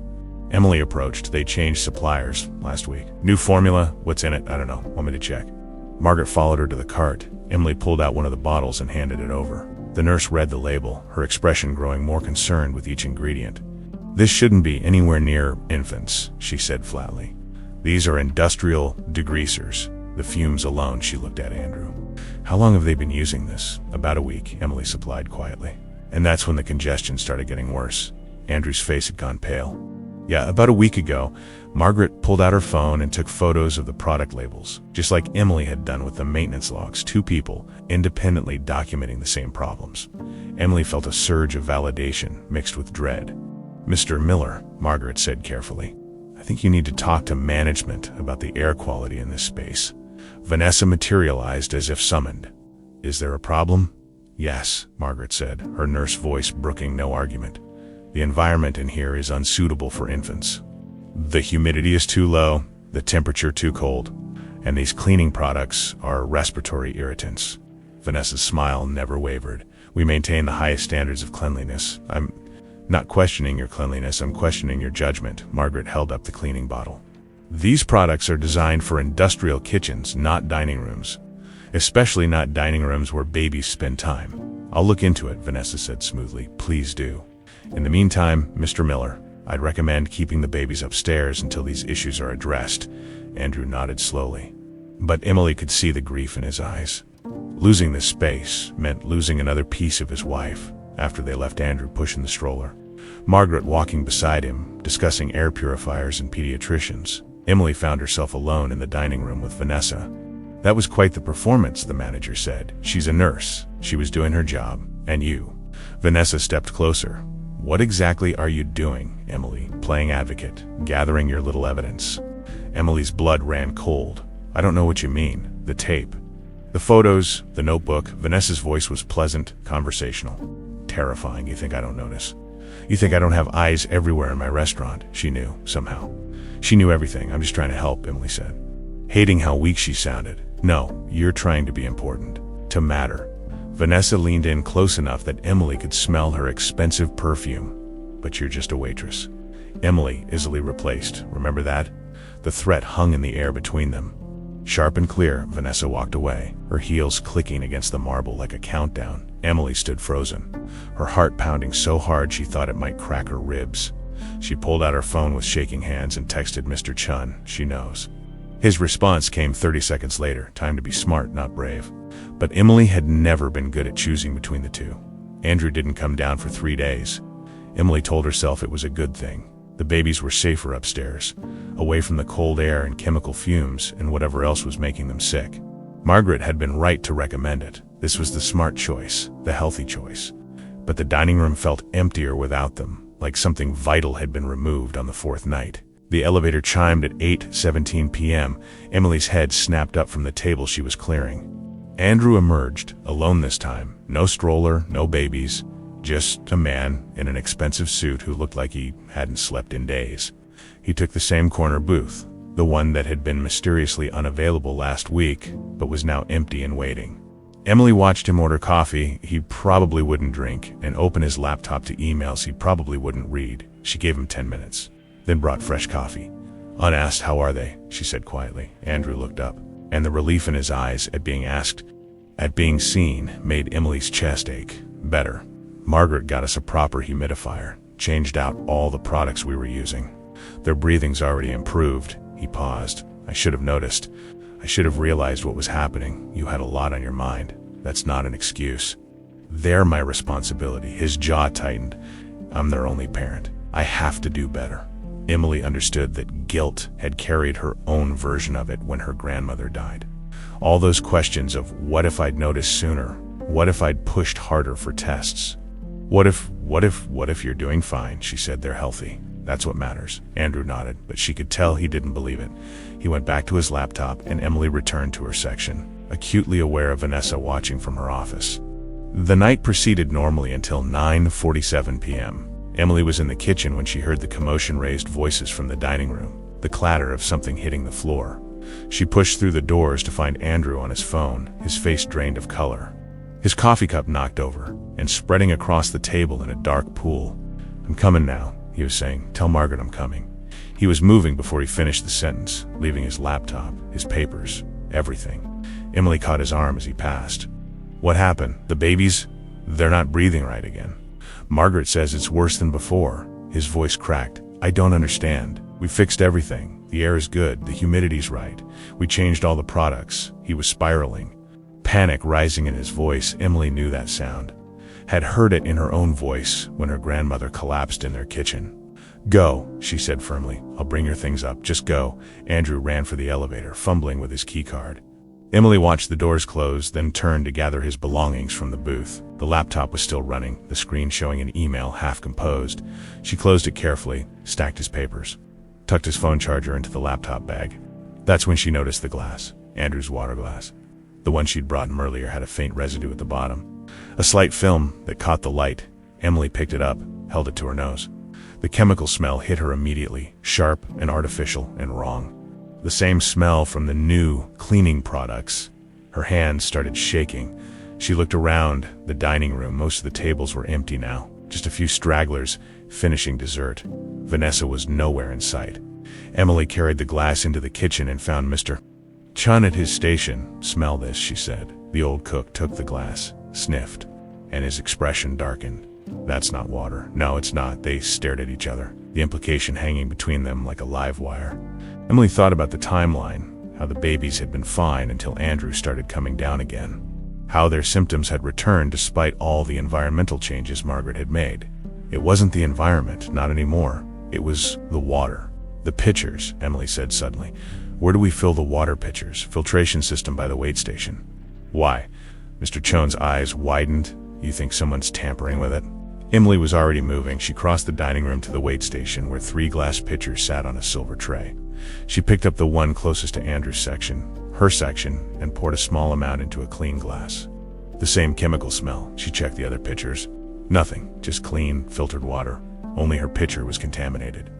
Emily approached. They changed suppliers last week. New formula? What's in it? I don't know. Want me to check? Margaret followed her to the cart. Emily pulled out one of the bottles and handed it over. The nurse read the label, her expression growing more concerned with each ingredient. This shouldn't be anywhere near infants, she said flatly. These are industrial degreasers. The fumes alone, she looked at Andrew. How long have they been using this? About a week, Emily supplied quietly. And that's when the congestion started getting worse. Andrew's face had gone pale. Yeah, about a week ago, Margaret pulled out her phone and took photos of the product labels, just like Emily had done with the maintenance logs, 2 people independently documenting the same problems. Emily felt a surge of validation mixed with dread. Mr. Miller, Margaret said carefully, I think you need to talk to management about the air quality in this space. Vanessa materialized as if summoned. Is there a problem? Yes, Margaret said, her nurse voice brooking no argument. The environment in here is unsuitable for infants. The humidity is too low, the temperature too cold, and these cleaning products are respiratory irritants. Vanessa's smile never wavered. We maintain the highest standards of cleanliness. I'm not questioning your cleanliness, I'm questioning your judgment. Margaret held up the cleaning bottle. These products are designed for industrial kitchens, not dining rooms. Especially not dining rooms where babies spend time. I'll look into it, Vanessa said smoothly. Please do. In the meantime, Mr. Miller, I'd recommend keeping the babies upstairs until these issues are addressed. Andrew nodded slowly. But Emily could see the grief in his eyes. Losing this space meant losing another piece of his wife after they left Andrew pushing the stroller. Margaret walking beside him, discussing air purifiers and pediatricians. Emily found herself alone in the dining room with Vanessa. That was quite the performance, the manager said. She's a nurse. She was doing her job. And you. Vanessa stepped closer. What exactly are you doing, Emily? Playing advocate, gathering your little evidence. Emily's blood ran cold. I don't know what you mean. The tape. The photos, the notebook. Vanessa's voice was pleasant, conversational. Terrifying. You think I don't notice? You think I don't have eyes everywhere in my restaurant? She knew, somehow. She knew everything. I'm just trying to help, Emily said. Hating how weak she sounded. No, you're trying to be important. To matter. Vanessa leaned in close enough that Emily could smell her expensive perfume. But you're just a waitress. Emily easily replaced. Remember that? The threat hung in the air between them. Sharp and clear, Vanessa walked away, her heels clicking against the marble like a countdown. Emily stood frozen, her heart pounding so hard she thought it might crack her ribs. She pulled out her phone with shaking hands and texted Mr. Chun, she knows. His response came 30 seconds later. Time to be smart, not brave. But Emily had never been good at choosing between the two. Andrew didn't come down for 3 days. Emily told herself it was a good thing. The babies were safer upstairs, away from the cold air and chemical fumes and whatever else was making them sick. Margaret had been right to recommend it. This was the smart choice, the healthy choice. But the dining room felt emptier without them, like something vital had been removed on the 4th night. The elevator chimed at 8:17 p.m. Emily's head snapped up from the table she was clearing. Andrew emerged, alone this time. No stroller, no babies. Just a man in an expensive suit who looked like he hadn't slept in days. He took the same corner booth, the one that had been mysteriously unavailable last week, but was now empty and waiting. Emily watched him order coffee he probably wouldn't drink and open his laptop to emails he probably wouldn't read. She gave him 10 minutes, then brought fresh coffee. Unasked, how are they? She said quietly. Andrew looked up, and the relief in his eyes at being asked, at being seen, made Emily's chest ache. Better. Margaret got us a proper humidifier, changed out all the products we were using. Their breathing's already improved. He paused. I should have noticed. I should have realized what was happening. You had a lot on your mind. That's not an excuse. They're my responsibility. His jaw tightened. I'm their only parent. I have to do better. Emily understood that guilt had carried her own version of it when her grandmother died. All those questions of what if I'd noticed sooner? What if I'd pushed harder for tests? What if you're doing fine? She said. They're healthy. That's what matters. Andrew nodded, but she could tell he didn't believe it. He went back to his laptop and Emily returned to her section, acutely aware of Vanessa watching from her office. The night proceeded normally until 9:47 p.m. Emily was in the kitchen when she heard the commotion-raised voices from the dining room, the clatter of something hitting the floor. She pushed through the doors to find Andrew on his phone, his face drained of color. His coffee cup knocked over and spreading across the table in a dark pool. I'm coming now, he was saying. Tell Margaret I'm coming. He was moving before he finished the sentence, leaving his laptop, his papers, everything. Emily caught his arm as he passed. What happened? The babies? They're not breathing right again. Margaret says it's worse than before. His voice cracked. I don't understand. We fixed everything. The air is good. The humidity's right. We changed all the products. He was spiraling. Panic rising in his voice. Emily knew that sound. Had heard it in her own voice when her grandmother collapsed in their kitchen. Go, she said firmly. I'll bring your things up. Just go. Andrew ran for the elevator, fumbling with his keycard. Emily watched the doors close, then turned to gather his belongings from the booth. The laptop was still running, the screen showing an email half composed. She closed it carefully, stacked his papers, tucked his phone charger into the laptop bag. That's when she noticed the glass, Andrew's water glass. The one she'd brought him earlier had a faint residue at the bottom. A slight film that caught the light. Emily picked it up, held it to her nose. The chemical smell hit her immediately, sharp and artificial and wrong. The same smell from the new cleaning products. Her hands started shaking. She looked around the dining room. Most of the tables were empty now. Just a few stragglers finishing dessert. Vanessa was nowhere in sight. Emily carried the glass into the kitchen and found Mr. Chun at his station. Smell this, she said. The old cook took the glass, sniffed, and his expression darkened. That's not water. No, it's not. They stared at each other, the implication hanging between them like a live wire. Emily thought about the timeline, how the babies had been fine until Andrew started coming down again, how their symptoms had returned despite all the environmental changes Margaret had made. It wasn't the environment, not anymore. It was the water. The pitchers, Emily said suddenly. Where do we fill the water pitchers? Filtration system by the wait station. Why? Mr. Chon's eyes widened. You think someone's tampering with it? Emily was already moving. She crossed the dining room to the wait station where 3 glass pitchers sat on a silver tray. She picked up the one closest to Andrew's section, her section, and poured a small amount into a clean glass. The same chemical smell. She checked the other pitchers. Nothing, just clean, filtered water. Only her pitcher was contaminated.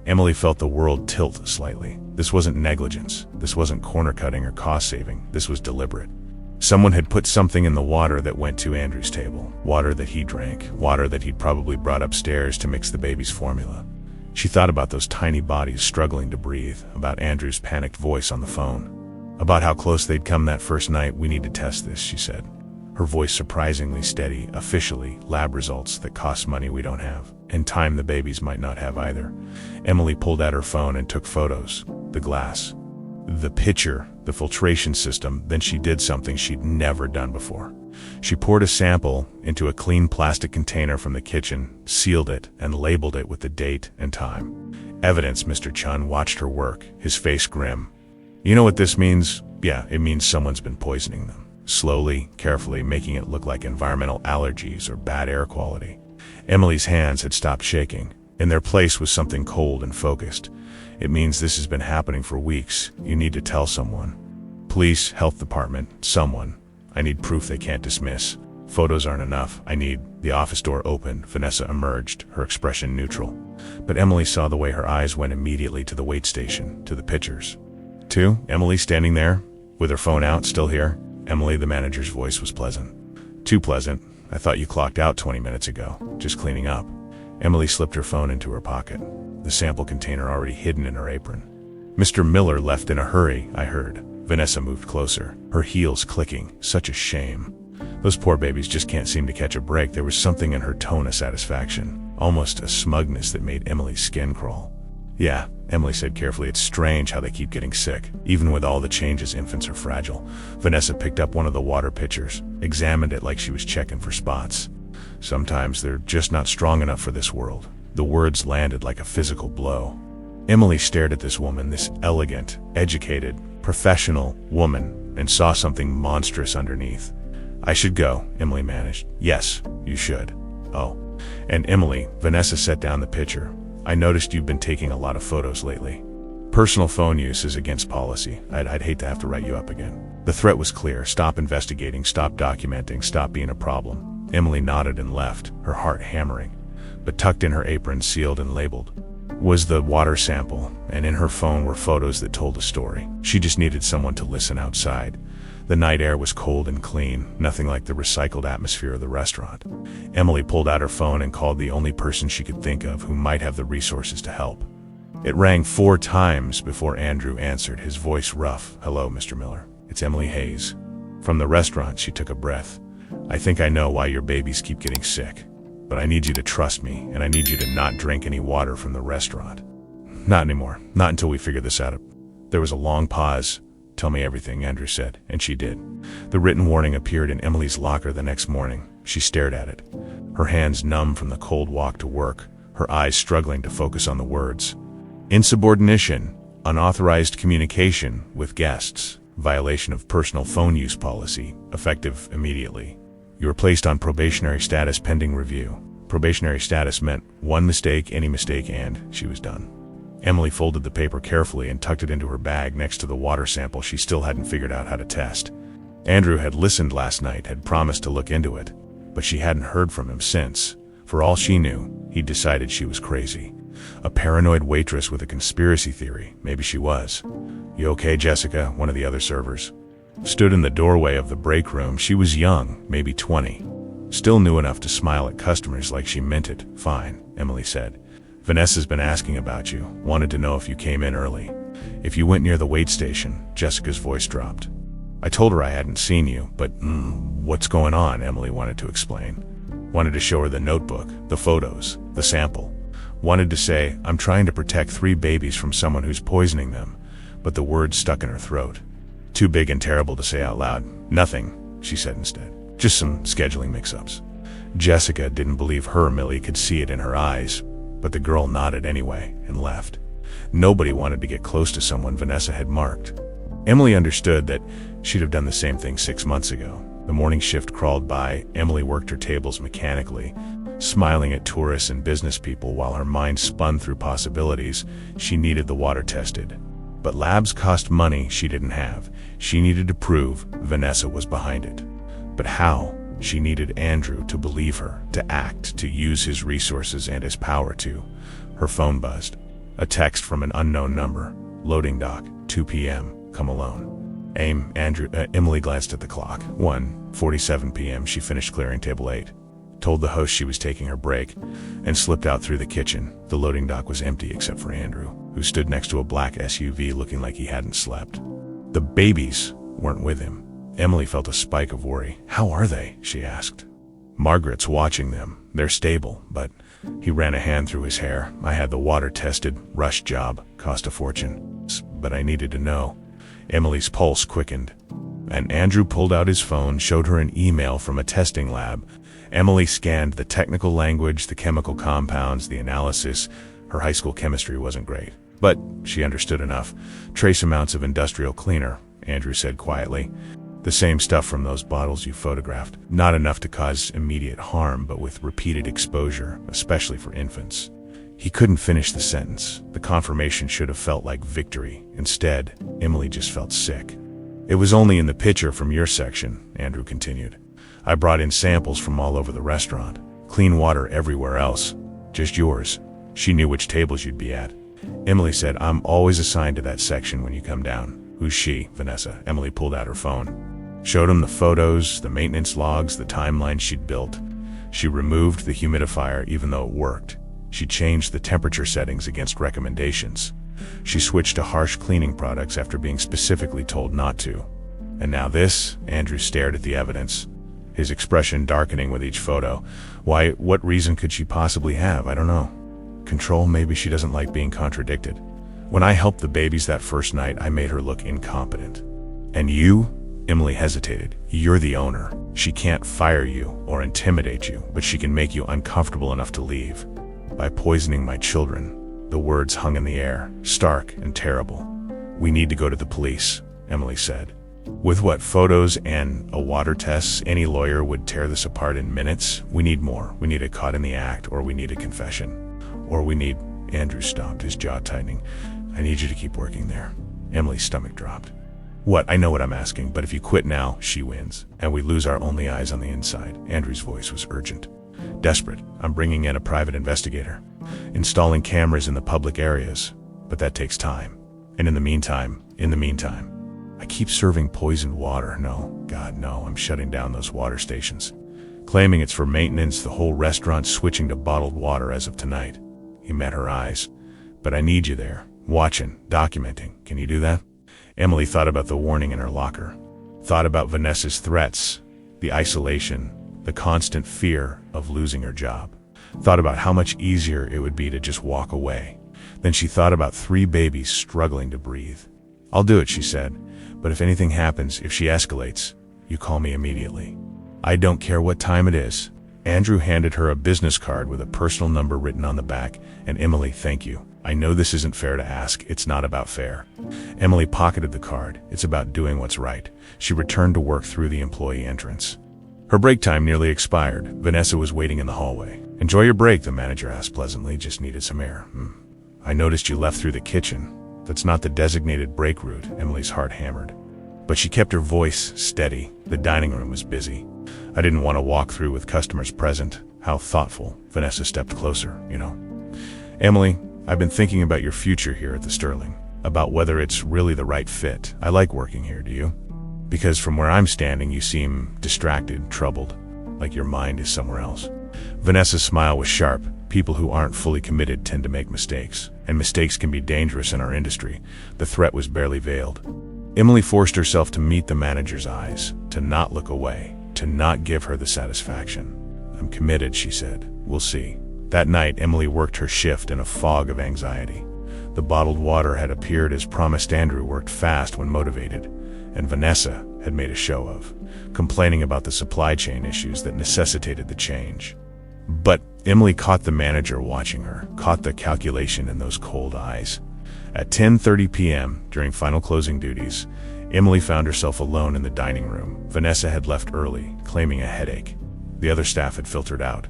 Emily felt the world tilt slightly. This wasn't negligence. This wasn't corner cutting or cost saving. This was deliberate. Someone had put something in the water that went to Andrew's table. Water that he drank. Water that he'd probably brought upstairs to mix the baby's formula. She thought about those tiny bodies struggling to breathe, about Andrew's panicked voice on the phone, about how close they'd come that first night. We need to test this, she said. Her voice surprisingly steady. Officially, lab results that cost money we don't have, and time the babies might not have either. Emily pulled out her phone and took photos. The glass, the pitcher, the filtration system. Then she did something she'd never done before. She poured a sample into a clean plastic container from the kitchen, sealed it, and labeled it with the date and time. Evidence. Mr. Chun watched her work, his face grim. You know what this means? Yeah, it means someone's been poisoning them. Slowly, carefully, making it look like environmental allergies or bad air quality. Emily's hands had stopped shaking. In their place was something cold and focused. It means this has been happening for weeks. You need to tell someone. Police, health department, someone. I need proof they can't dismiss. Photos aren't enough. I need. The office door opened. Vanessa emerged, her expression neutral. But Emily saw the way her eyes went immediately to the wait station, to the pitchers. Emily standing there, with her phone out, still here. Emily, the manager's voice was pleasant. Too pleasant. I thought you clocked out 20 minutes ago. Just cleaning up. Emily slipped her phone into her pocket, the sample container already hidden in her apron. Mr. Miller left in a hurry, I heard. Vanessa moved closer, her heels clicking. Such a shame. Those poor babies just can't seem to catch a break. There was something in her tone of satisfaction, almost a smugness that made Emily's skin crawl. Yeah, Emily said carefully, it's strange how they keep getting sick. Even with all the changes, infants are fragile. Vanessa picked up one of the water pitchers, examined it like she was checking for spots. Sometimes they're just not strong enough for this world. The words landed like a physical blow. Emily stared at this woman, this elegant, educated, professional woman, and saw something monstrous underneath. I should go, Emily managed. Yes, you should. Oh. And Emily, Vanessa set down the pitcher. I noticed you've been taking a lot of photos lately. Personal phone use is against policy. I'd hate to have to write you up again. The threat was clear. Stop investigating, stop documenting, stop being a problem. Emily nodded and left, her heart hammering. But tucked in her apron, sealed and labeled, was the water sample, and in her phone were photos that told a story. She just needed someone to listen outside. The night air was cold and clean, nothing like the recycled atmosphere of the restaurant. Emily pulled out her phone and called the only person she could think of who might have the resources to help. It rang 4 times before Andrew answered, his voice rough. "Hello, Mr. Miller. It's Emily Hayes." From the restaurant, she took a breath. "I think I know why your babies keep getting sick. But I need you to trust me, and I need you to not drink any water from the restaurant." "Not anymore. Not until we figure this out." There was a long pause. "Tell me everything," Andrew said, and she did. The written warning appeared in Emily's locker the next morning. She stared at it, her hands numb from the cold walk to work, her eyes struggling to focus on the words. Insubordination, unauthorized communication with guests, violation of personal phone use policy, effective immediately. You were placed on probationary status pending review. Probationary status meant one mistake, any mistake, and she was done. Emily folded the paper carefully and tucked it into her bag next to the water sample she still hadn't figured out how to test. Andrew had listened last night, had promised to look into it, but she hadn't heard from him since. For all she knew, he'd decided she was crazy. A paranoid waitress with a conspiracy theory. Maybe she was. "You okay, Jessica?" one of the other servers stood in the doorway of the break room. She was young, maybe 20. Still knew enough to smile at customers like she meant it. "Fine," Emily said. "Vanessa's been asking about you. Wanted to know if you came in early. If you went near the wait station." Jessica's voice dropped. "I told her I hadn't seen you, but what's going on?" Emily wanted to explain. Wanted to show her the notebook, the photos, the sample. Wanted to say, "I'm trying to protect 3 babies from someone who's poisoning them," but the words stuck in her throat. Too big and terrible to say out loud. "Nothing," she said instead. "Just some scheduling mix-ups." Jessica didn't believe her. Millie could see it in her eyes, but the girl nodded anyway and left. Nobody wanted to get close to someone Vanessa had marked. Emily understood that she'd have done the same thing 6 months ago. The morning shift crawled by. Emily worked her tables mechanically, smiling at tourists and business people while her mind spun through possibilities. She needed the water tested. But labs cost money she didn't have. She needed to prove Vanessa was behind it. But how? She needed Andrew to believe her, to act, to use his resources and his power to. Her phone buzzed. A text from an unknown number. "Loading dock, 2 p.m. Come alone." Emily glanced at the clock. 1:47 p.m. She finished clearing table 8. Told the host she was taking her break, and slipped out through the kitchen. The loading dock was empty except for Andrew, who stood next to a black SUV looking like he hadn't slept. The babies weren't with him. Emily felt a spike of worry. "How are they?" she asked. "Margaret's watching them. They're stable, but..." He ran a hand through his hair. "I had the water tested. Rush job. Cost a fortune. But I needed to know." Emily's pulse quickened, and Andrew pulled out his phone, showed her an email from a testing lab. Emily scanned the technical language, the chemical compounds, the analysis. Her high school chemistry wasn't great, but she understood enough. "Trace amounts of industrial cleaner," Andrew said quietly. "The same stuff from those bottles you photographed. Not enough to cause immediate harm, but with repeated exposure, especially for infants." He couldn't finish the sentence. The confirmation should have felt like victory. Instead, Emily just felt sick. "It was only in the picture from your section," Andrew continued. "I brought in samples from all over the restaurant. Clean water everywhere else. Just yours." She knew which tables you'd be at. Emily said, "I'm always assigned to that section when you come down." "Who's she?" "Vanessa." Emily pulled out her phone. Showed him the photos, the maintenance logs, the timeline she'd built. She removed the humidifier even though it worked. She changed the temperature settings against recommendations. She switched to harsh cleaning products after being specifically told not to. And now this? Andrew stared at the evidence, his expression darkening with each photo. "Why, what reason could she possibly have? I don't know. Control? Maybe she doesn't like being contradicted. When I helped the babies that first night, I made her look incompetent. And you?" Emily hesitated. "You're the owner. She can't fire you or intimidate you, but she can make you uncomfortable enough to leave. By poisoning my children." The words hung in the air, stark and terrible. "We need to go to the police," Emily said. "With what, photos and a water test? Any lawyer would tear this apart in minutes. We need more. We need a caught in the act, or we need a confession. Or we need..." Andrew stopped, his jaw tightening. "I need you to keep working there." Emily's stomach dropped. "What? I know what I'm asking, but if you quit now, she wins, and we lose our only eyes on the inside." Andrew's voice was urgent. "Desperate. I'm bringing in a private investigator. Installing cameras in the public areas. But that takes time. And in the meantime, I keep serving poisoned water. No, God, no, I'm shutting down those water stations. Claiming it's for maintenance, the whole restaurant switching to bottled water as of tonight." He met her eyes. But I need you there, watching, documenting. Can you do that? Emily thought about the warning in her locker. Thought about Vanessa's threats, the isolation, the constant fear of losing her job. Thought about how much easier it would be to just walk away. Then she thought about 3 babies struggling to breathe. I'll do it, she said. But if anything happens, if she escalates, you call me immediately. I don't care what time it is. Andrew handed her a business card with a personal number written on the back. And Emily, thank you. I know this isn't fair to ask. It's not about fair. Emily pocketed the card. It's about doing what's right. She returned to work through the employee entrance. Her break time nearly expired. Vanessa was waiting in the hallway. Enjoy your break, the manager asked pleasantly. Just needed some air. I noticed you left through the kitchen. That's not the designated break route. Emily's heart hammered. But she kept her voice steady. The dining room was busy. I didn't want to walk through with customers present. How thoughtful. Vanessa stepped closer, Emily, I've been thinking about your future here at the Sterling. About whether it's really the right fit. I like working here, do you? Because from where I'm standing, you seem distracted, troubled, like your mind is somewhere else. Vanessa's smile was sharp. People who aren't fully committed tend to make mistakes, and mistakes can be dangerous in our industry. The threat was barely veiled. Emily forced herself to meet the manager's eyes, to not look away, to not give her the satisfaction. I'm committed, she said. We'll see. That night, Emily worked her shift in a fog of anxiety. The bottled water had appeared as promised. Andrew worked fast when motivated, and Vanessa had made a show of, complaining about the supply chain issues that necessitated the change. But Emily caught the manager watching her, caught the calculation in those cold eyes. At 10:30 p.m., during final closing duties, Emily found herself alone in the dining room. Vanessa had left early, claiming a headache. The other staff had filtered out.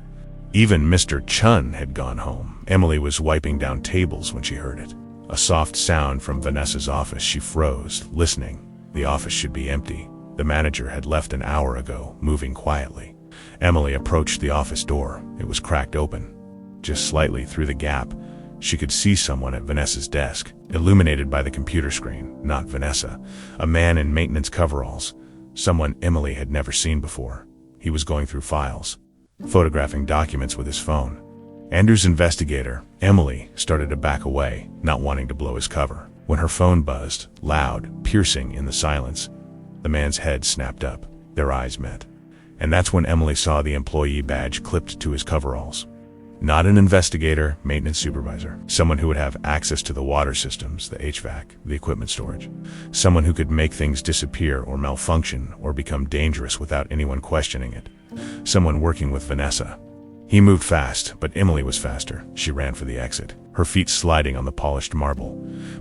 Even Mr. Chun had gone home. Emily was wiping down tables when she heard it. A soft sound from Vanessa's office. She froze, listening. The office should be empty. The manager had left an hour ago, moving quietly. Emily approached the office door. It was cracked open. Just slightly through the gap, she could see someone at Vanessa's desk, illuminated by the computer screen. Not Vanessa. A man in maintenance coveralls. Someone Emily had never seen before. He was going through files, photographing documents with his phone. Andrew's investigator, Emily, started to back away, not wanting to blow his cover. When her phone buzzed, loud, piercing in the silence, the man's head snapped up. Their eyes met. And that's when Emily saw the employee badge clipped to his coveralls. Not an investigator, maintenance supervisor. Someone who would have access to the water systems, the HVAC, the equipment storage. Someone who could make things disappear or malfunction or become dangerous without anyone questioning it. Someone working with Vanessa. He moved fast, but Emily was faster. She ran for the exit, her feet sliding on the polished marble.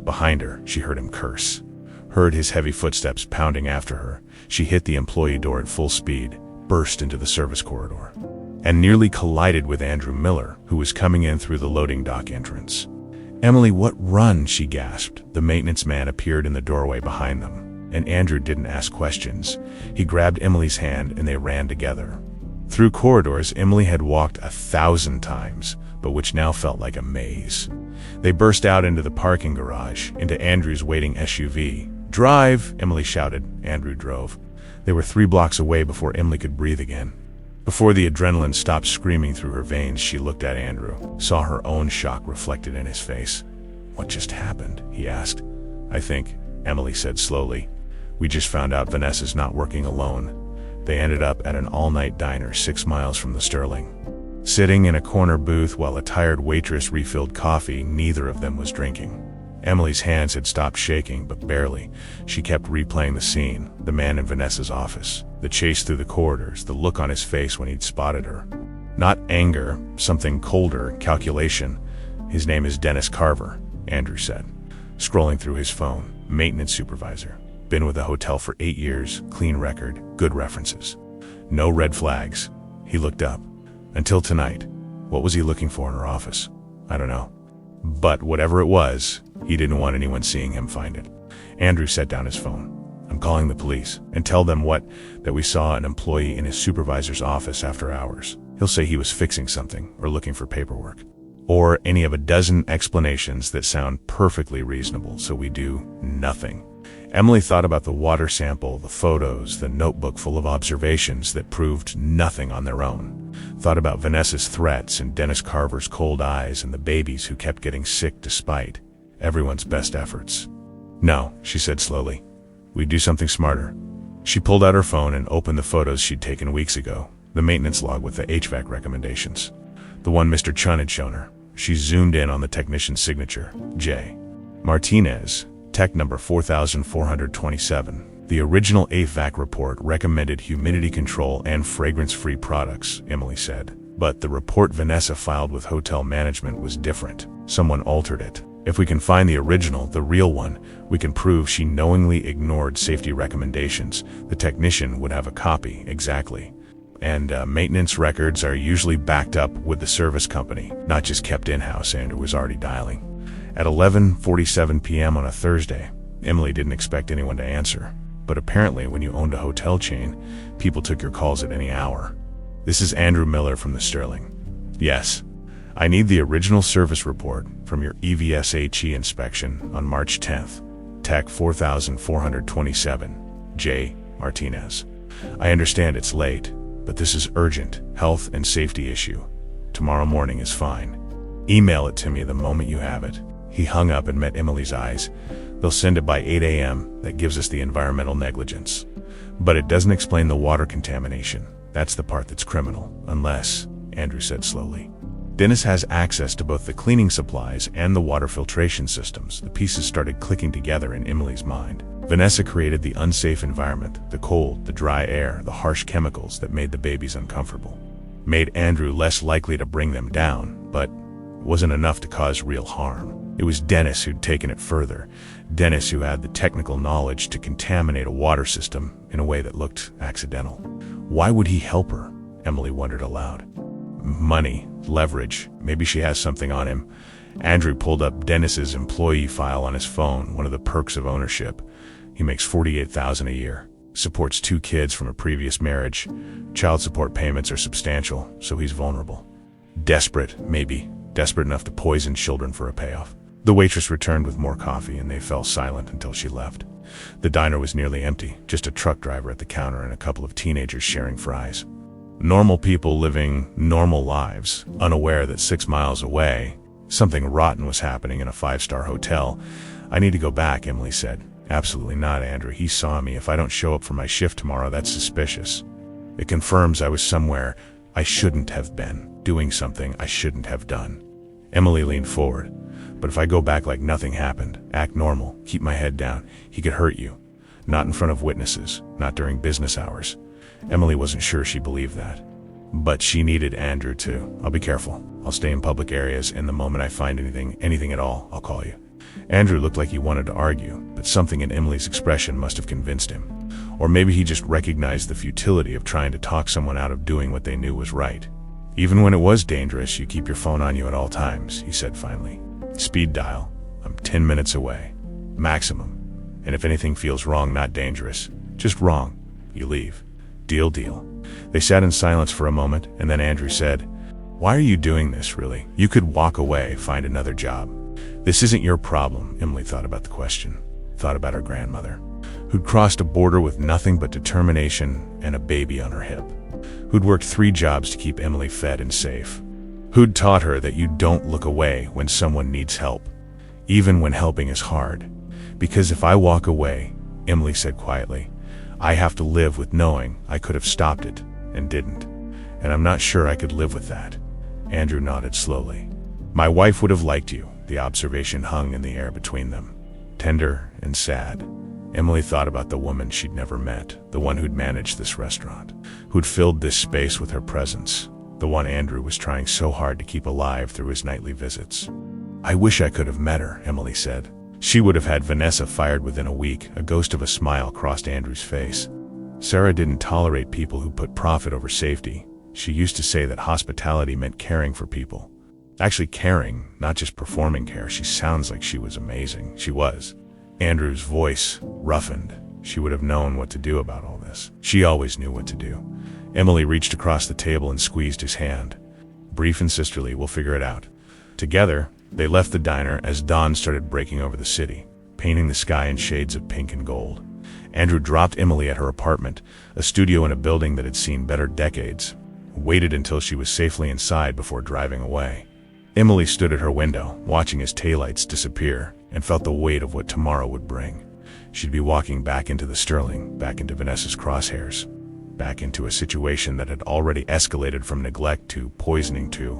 Behind her, she heard him curse. Heard his heavy footsteps pounding after her. She hit the employee door at full speed, burst into the service corridor, and nearly collided with Andrew Miller, who was coming in through the loading dock entrance. Emily, what run? She gasped. The maintenance man appeared in the doorway behind them, and Andrew didn't ask questions. He grabbed Emily's hand and they ran together. Through corridors Emily had walked 1,000 times, but which now felt like a maze. They burst out into the parking garage, into Andrew's waiting SUV. Drive, Emily shouted. Andrew drove. They were 3 blocks away before Emily could breathe again. Before the adrenaline stopped screaming through her veins, she looked at Andrew, saw her own shock reflected in his face. What just happened? He asked. I think, Emily said slowly. We just found out Vanessa's not working alone. They ended up at an all-night diner 6 miles from the Sterling. Sitting in a corner booth while a tired waitress refilled coffee, neither of them was drinking. Emily's hands had stopped shaking, but barely. She kept replaying the scene, the man in Vanessa's office, the chase through the corridors, the look on his face when he'd spotted her. Not anger, something colder, calculation. His name is Dennis Carver, Andrew said, scrolling through his phone. Maintenance supervisor. Been with the hotel for 8 years, clean record, good references. No red flags. He looked up. Until tonight. What was he looking for in her office? I don't know. But whatever it was, he didn't want anyone seeing him find it. Andrew set down his phone. I'm calling the police and tell them that we saw an employee in his supervisor's office after hours. He'll say he was fixing something or looking for paperwork. Or any of a dozen explanations that sound perfectly reasonable, so we do nothing. Emily thought about the water sample, the photos, the notebook full of observations that proved nothing on their own. Thought about Vanessa's threats and Dennis Carver's cold eyes and the babies who kept getting sick despite everyone's best efforts. "No," she said slowly. "We'd do something smarter." She pulled out her phone and opened the photos she'd taken weeks ago, the maintenance log with the HVAC recommendations. The one Mr. Chun had shown her. She zoomed in on the technician's signature, J. Martinez, tech number 4427. The original HVAC report recommended humidity control and fragrance-free products, Emily said. But the report Vanessa filed with hotel management was different. Someone altered it. If we can find the original, the real one, we can prove she knowingly ignored safety recommendations. The technician would have a copy, exactly. And maintenance records are usually backed up with the service company, not just kept in-house. Andrew was already dialing. At 11:47 p.m. on a Thursday, Emily didn't expect anyone to answer. But apparently when you owned a hotel chain, people took your calls at any hour. "This is Andrew Miller from the Sterling." "Yes. I need the original service report from your EVSHE inspection on March 10th. Tech 4427, J. Martinez. I understand it's late, but this is urgent, health and safety issue. Tomorrow morning is fine. Email it to me the moment you have it." He hung up and met Emily's eyes. "They'll send it by 8 a.m. That gives us the environmental negligence. But it doesn't explain the water contamination. That's the part that's criminal. Unless," Andrew said slowly, "Dennis has access to both the cleaning supplies and the water filtration systems." The pieces started clicking together in Emily's mind. Vanessa created the unsafe environment, the cold, the dry air, the harsh chemicals that made the babies uncomfortable. Made Andrew less likely to bring them down, but wasn't enough to cause real harm. It was Dennis who'd taken it further. Dennis who had the technical knowledge to contaminate a water system in a way that looked accidental. Why would he help her? Emily wondered aloud. Money, leverage, maybe she has something on him. Andrew pulled up Dennis's employee file on his phone, one of the perks of ownership. He makes $48,000 a year, supports 2 kids from a previous marriage. Child support payments are substantial, so he's vulnerable. Desperate, maybe. Desperate enough to poison children for a payoff. The waitress returned with more coffee, and they fell silent until she left. The diner was nearly empty, just a truck driver at the counter and a couple of teenagers sharing fries. Normal people living normal lives, unaware that 6 miles away, something rotten was happening in a 5-star hotel. "I need to go back," Emily said. "Absolutely not, Andrew. He saw me. If I don't show up for my shift tomorrow, that's suspicious. It confirms I was somewhere I shouldn't have been, doing something I shouldn't have done." Emily leaned forward. "But if I go back like nothing happened, act normal, keep my head down, he could hurt you. Not in front of witnesses, not during business hours." Emily wasn't sure she believed that. But she needed Andrew too. "I'll be careful. I'll stay in public areas, and the moment I find anything at all, I'll call you." Andrew looked like he wanted to argue, but something in Emily's expression must have convinced him. Or maybe he just recognized the futility of trying to talk someone out of doing what they knew was right. "Even when it was dangerous, you keep your phone on you at all times," he said finally. "Speed dial. I'm 10 minutes away. Maximum. And if anything feels wrong, not dangerous, just wrong, you leave. Deal." They sat in silence for a moment, and then Andrew said, "Why are you doing this, really? You could walk away, find another job." "This isn't your problem," Emily thought about the question. Thought about her grandmother, who'd crossed a border with nothing but determination and a baby on her hip. Who'd worked 3 jobs to keep Emily fed and safe. Who'd taught her that you don't look away when someone needs help, even when helping is hard. "Because if I walk away," Emily said quietly, "I have to live with knowing I could have stopped it and didn't. And I'm not sure I could live with that." Andrew nodded slowly. "My wife would have liked you." The observation hung in the air between them, tender and sad. Emily thought about the woman she'd never met, the one who'd managed this restaurant, who'd filled this space with her presence, the one Andrew was trying so hard to keep alive through his nightly visits. "I wish I could have met her," Emily said. She would have had Vanessa fired within a week. A ghost of a smile crossed Andrew's face. Sarah didn't tolerate people who put profit over safety. She used to say that hospitality meant caring for people. Actually caring, not just performing care. She sounds like she was amazing. She was. Andrew's voice roughened. She would have known what to do about all this. She always knew what to do. Emily reached across the table and squeezed his hand. Brief and sisterly, "We'll figure it out." Together, they left the diner as dawn started breaking over the city. painting the sky in shades of pink and gold. Andrew dropped Emily at her apartment, a studio in a building that had seen better decades, waited until she was safely inside before driving away. Emily stood at her window, watching his taillights disappear, and felt the weight of what tomorrow would bring. She'd be walking back into the Sterling, back into Vanessa's crosshairs, back into a situation that had already escalated from neglect to poisoning to.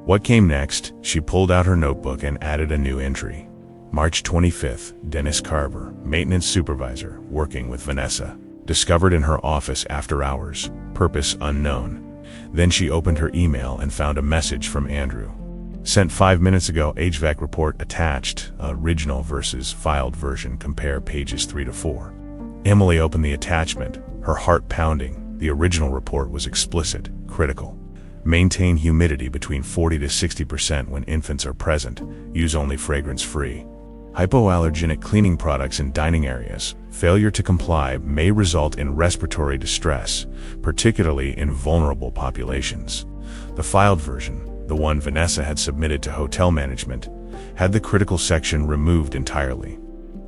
What came next? She pulled out her notebook and added a new entry. March 25th, Dennis Carver, maintenance supervisor, working with Vanessa. Discovered in her office after hours. Purpose unknown. Then she opened her email and found a message from Andrew. Sent 5 minutes ago, HVAC report attached, original versus filed version, compare pages 3 to 4. Emily opened the attachment, her heart pounding. The original report was explicit, critical. Maintain humidity between 40 to 60% when infants are present. Use only fragrance-free. Hypoallergenic cleaning products in dining areas. Failure to comply may result in respiratory distress, particularly in vulnerable populations. The filed version, the one Vanessa had submitted to hotel management, had the critical section removed entirely.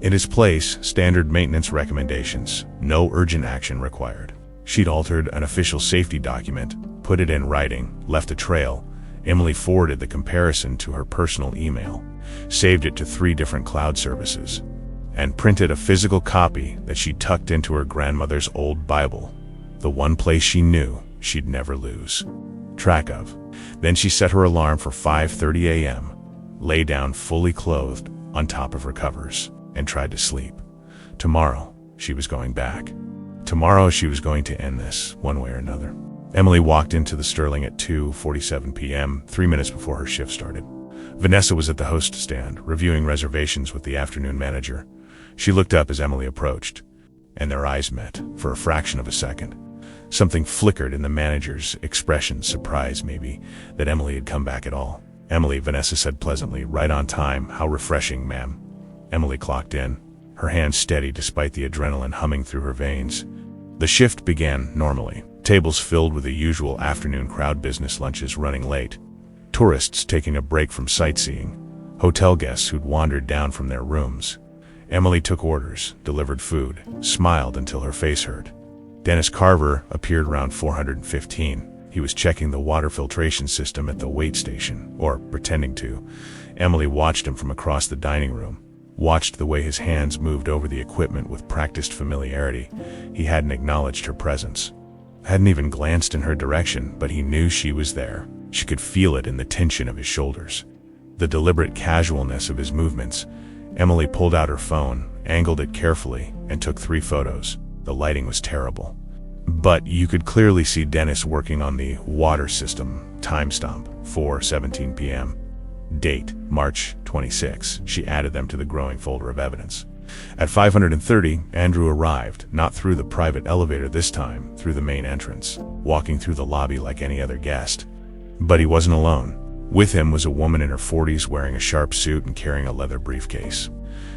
In its place, standard maintenance recommendations, no urgent action required. She'd altered an official safety document, put it in writing, left a trail. Emily forwarded the comparison to her personal email, saved it to 3 different cloud services, and printed a physical copy that she tucked into her grandmother's old Bible, the one place she knew she'd never lose track of. Then she set her alarm for 5:30 a.m., lay down fully clothed on top of her covers, and tried to sleep. Tomorrow, she was going back. Tomorrow she was going to end this, one way or another. Emily walked into the Sterling at 2:47 p.m., 3 minutes before her shift started. Vanessa was at the host stand, reviewing reservations with the afternoon manager. She looked up as Emily approached, and their eyes met for a fraction of a second. Something flickered in the manager's expression, surprise maybe, that Emily had come back at all. Emily, Vanessa said pleasantly, right on time. How refreshing, ma'am. Emily clocked in, her hands steady despite the adrenaline humming through her veins. The shift began normally. Tables filled with the usual afternoon crowd, business lunches running late, tourists taking a break from sightseeing, hotel guests who'd wandered down from their rooms. Emily took orders, delivered food, smiled until her face hurt. Dennis Carver appeared around 415. He was checking the water filtration system at the wait station, or pretending to. Emily watched him from across the dining room, watched the way his hands moved over the equipment with practiced familiarity. He hadn't acknowledged her presence, hadn't even glanced in her direction, but he knew she was there. She could feel it in the tension of his shoulders, the deliberate casualness of his movements. Emily pulled out her phone, angled it carefully, and took 3 photos. The lighting was terrible, but you could clearly see Dennis working on the water system. Timestamp, 4:17 p.m. Date, March 26. She added them to the growing folder of evidence. At 5:30, Andrew arrived, not through the private elevator this time, through the main entrance, walking through the lobby like any other guest. But he wasn't alone. With him was a woman in her 40s wearing a sharp suit and carrying a leather briefcase.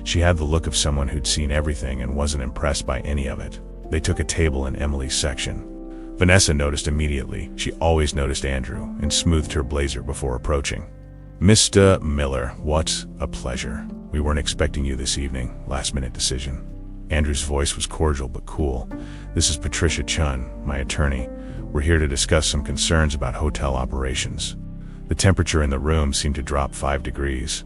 She had the look of someone who'd seen everything and wasn't impressed by any of it. They took a table in Emily's section. Vanessa noticed immediately. She always noticed Andrew, and smoothed her blazer before approaching. Mr. Miller, what a pleasure. We weren't expecting you this evening. Last-minute decision. Andrew's voice was cordial but cool. This is Patricia Chun, my attorney. We're here to discuss some concerns about hotel operations. The temperature in the room seemed to drop 5 degrees.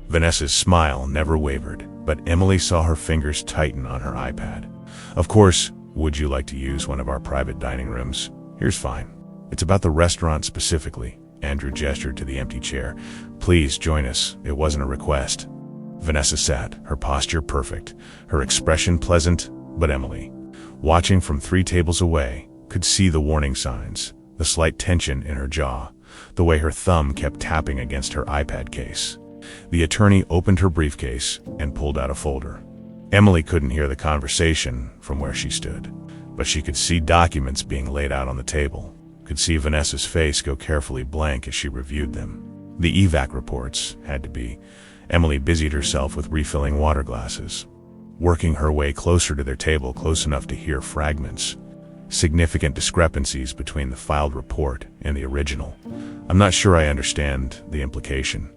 Vanessa's smile never wavered, but Emily saw her fingers tighten on her iPad. Of course, would you like to use one of our private dining rooms? Here's fine. It's about the restaurant specifically. Andrew gestured to the empty chair. Please join us. It wasn't a request. Vanessa sat, her posture perfect, her expression pleasant, but Emily, watching from 3 tables away, could see the warning signs, the slight tension in her jaw, the way her thumb kept tapping against her iPad case. The attorney opened her briefcase and pulled out a folder. Emily couldn't hear the conversation from where she stood, but she could see documents being laid out on the table, could see Vanessa's face go carefully blank as she reviewed them. The evac reports had to be. Emily busied herself with refilling water glasses, working her way closer to their table, close enough to hear fragments. Significant discrepancies between the filed report and the original. I'm not sure I understand the implication.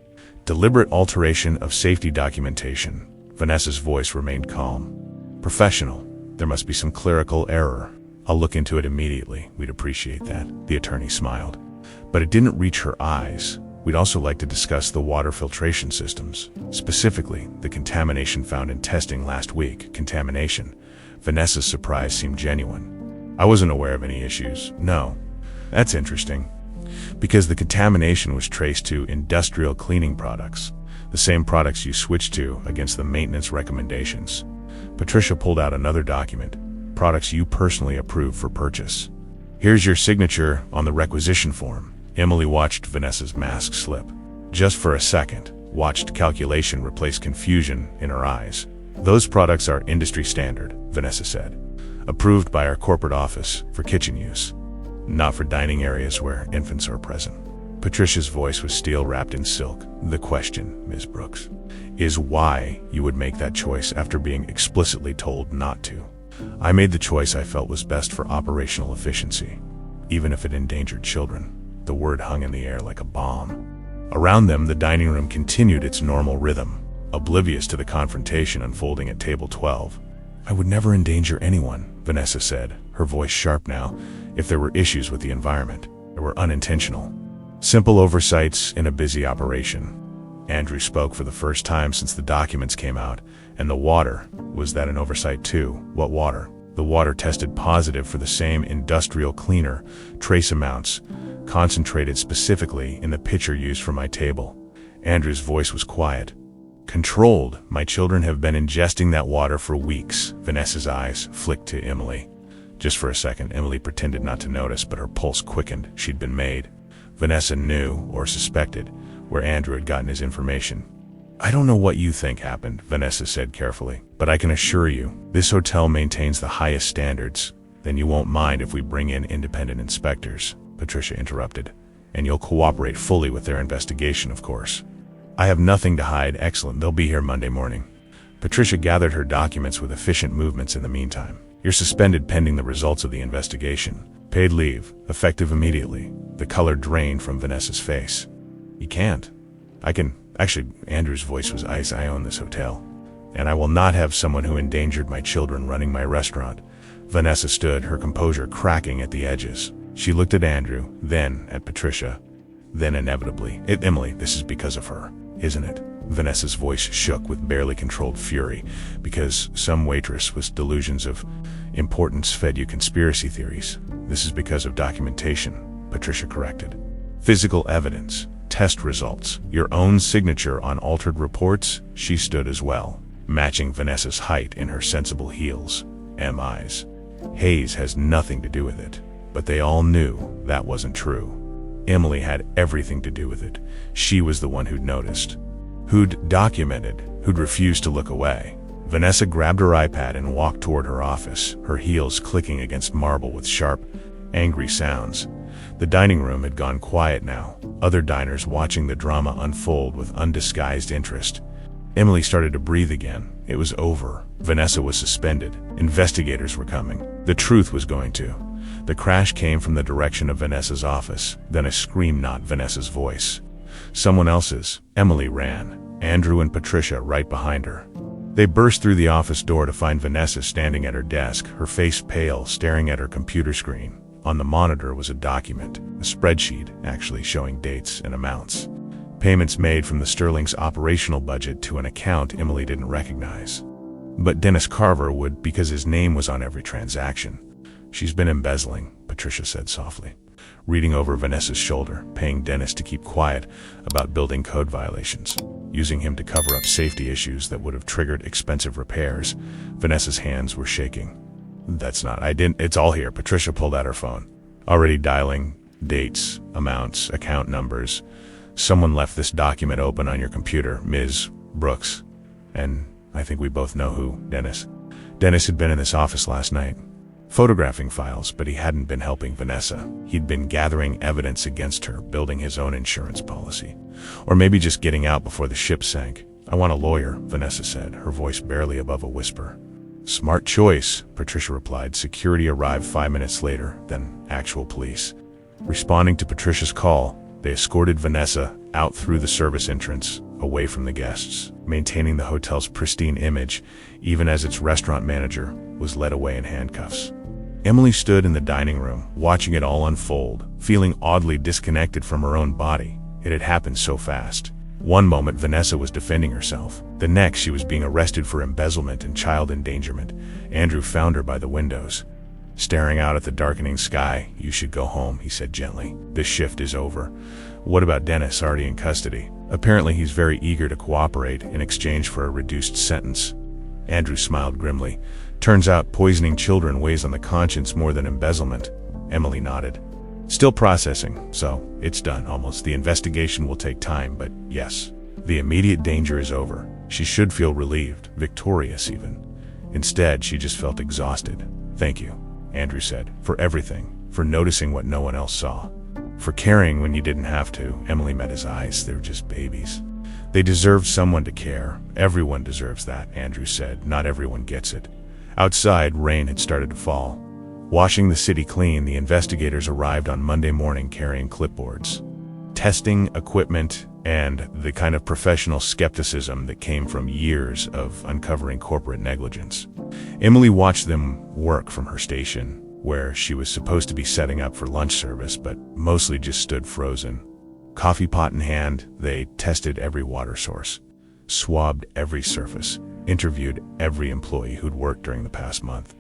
Deliberate alteration of safety documentation. Vanessa's voice remained calm. Professional. There must be some clerical error. I'll look into it immediately. We'd appreciate that. The attorney smiled. But it didn't reach her eyes. We'd also like to discuss the water filtration systems. Specifically, the contamination found in testing last week. Contamination. Vanessa's surprise seemed genuine. I wasn't aware of any issues. No. That's interesting. Because the contamination was traced to industrial cleaning products. The same products you switched to against the maintenance recommendations. Patricia pulled out another document. Products you personally approved for purchase. Here's your signature on the requisition form. Emily watched Vanessa's mask slip. Just for a second, watched calculation replace confusion in her eyes. Those products are industry standard, Vanessa said. Approved by our corporate office for kitchen use. Not for dining areas where infants are present. Patricia's voice was steel wrapped in silk. The question, Ms. Brooks, is why you would make that choice after being explicitly told not to. I made the choice I felt was best for operational efficiency, even if it endangered children. The word hung in the air like a bomb. Around them, the dining room continued its normal rhythm, oblivious to the confrontation unfolding at table 12. I would never endanger anyone, Vanessa said, her voice sharp now. If there were issues with the environment, they were unintentional. Simple oversights in a busy operation. Andrew spoke for the first time since the documents came out. And the water, was that an oversight too? What water? The water tested positive for the same industrial cleaner, trace amounts, concentrated specifically in the pitcher used for my table. Andrew's voice was quiet. Controlled. My children have been ingesting that water for weeks. Vanessa's eyes flicked to Emily. Just for a second, Emily pretended not to notice, but her pulse quickened. She'd been made. Vanessa knew, or suspected, where Andrew had gotten his information. I don't know what you think happened, Vanessa said carefully, but I can assure you, this hotel maintains the highest standards. Then you won't mind if we bring in independent inspectors, Patricia interrupted, and you'll cooperate fully with their investigation, of course. I have nothing to hide. Excellent. They'll be here Monday morning. Patricia gathered her documents with efficient movements in the meantime. You're suspended pending the results of the investigation. Paid leave, effective immediately. The color drained from Vanessa's face. You can't. I can. Actually, Andrew's voice was ice. I own this hotel. And I will not have someone who endangered my children running my restaurant. Vanessa stood, her composure cracking at the edges. She looked at Andrew, then at Patricia. Then inevitably, Emily, this is because of her, isn't it? Vanessa's voice shook with barely controlled fury, because some waitress with delusions of importance fed you conspiracy theories. This is because of documentation, Patricia corrected. Physical evidence, test results, your own signature on altered reports. She stood as well, matching Vanessa's height in her sensible heels. MIs. Hayes has nothing to do with it, but they all knew that wasn't true. Emily had everything to do with it. She was the one who'd noticed, who'd documented, who'd refused to look away. Vanessa grabbed her iPad and walked toward her office, her heels clicking against marble with sharp, angry sounds. The dining room had gone quiet now, other diners watching the drama unfold with undisguised interest. Emily started to breathe again. It was over. Vanessa was suspended. Investigators were coming. The truth was going to. The crash came from the direction of Vanessa's office, then a scream, not Vanessa's voice. Someone else's. Emily ran, Andrew and Patricia right behind her. They burst through the office door to find Vanessa standing at her desk, her face pale, staring at her computer screen. On the monitor was a document, a spreadsheet, actually showing dates and amounts. Payments made from the Sterling's operational budget to an account Emily didn't recognize. But Dennis Carver would, because his name was on every transaction. She's been embezzling, Patricia said softly, reading over Vanessa's shoulder, paying Dennis to keep quiet about building code violations, using him to cover up safety issues that would have triggered expensive repairs. Vanessa's hands were shaking. It's all here. Patricia pulled out her phone, already dialing dates, amounts, account numbers. Someone left this document open on your computer, Ms. Brooks. And I think we both know who. Dennis. Dennis had been in this office last night, photographing files, but he hadn't been helping Vanessa. He'd been gathering evidence against her, building his own insurance policy. Or maybe just getting out before the ship sank. I want a lawyer, Vanessa said, her voice barely above a whisper. Smart choice, Patricia replied. Security arrived 5 minutes later, then actual police. Responding to Patricia's call, they escorted Vanessa out through the service entrance, away from the guests, maintaining the hotel's pristine image, even as its restaurant manager was led away in handcuffs. Emily stood in the dining room, watching it all unfold, feeling oddly disconnected from her own body. It had happened so fast. One moment Vanessa was defending herself. The next she was being arrested for embezzlement and child endangerment. Andrew found her by the windows. Staring out at the darkening sky. "You should go home," he said gently. "This shift is over." "What about Dennis, already in custody?" "Apparently he's very eager to cooperate in exchange for a reduced sentence." Andrew smiled grimly. "Turns out poisoning children weighs on the conscience more than embezzlement." Emily nodded. "Still processing, so it's done almost. The investigation will take time, but yes, the immediate danger is over." She should feel relieved, victorious even. Instead, she just felt exhausted. "Thank you," Andrew said, "for everything, for noticing what no one else saw, for caring when you didn't have to." Emily met his eyes. "They were just babies. They deserved someone to care. Everyone deserves that," Andrew said. "Not everyone gets it." Outside, rain had started to fall. Washing the city clean, the investigators arrived on Monday morning carrying clipboards. Testing equipment and the kind of professional skepticism that came from years of uncovering corporate negligence. Emily watched them work from her station, where she was supposed to be setting up for lunch service, but mostly just stood frozen. Coffee pot in hand, they tested every water source, swabbed every surface, interviewed every employee who'd worked during the past month.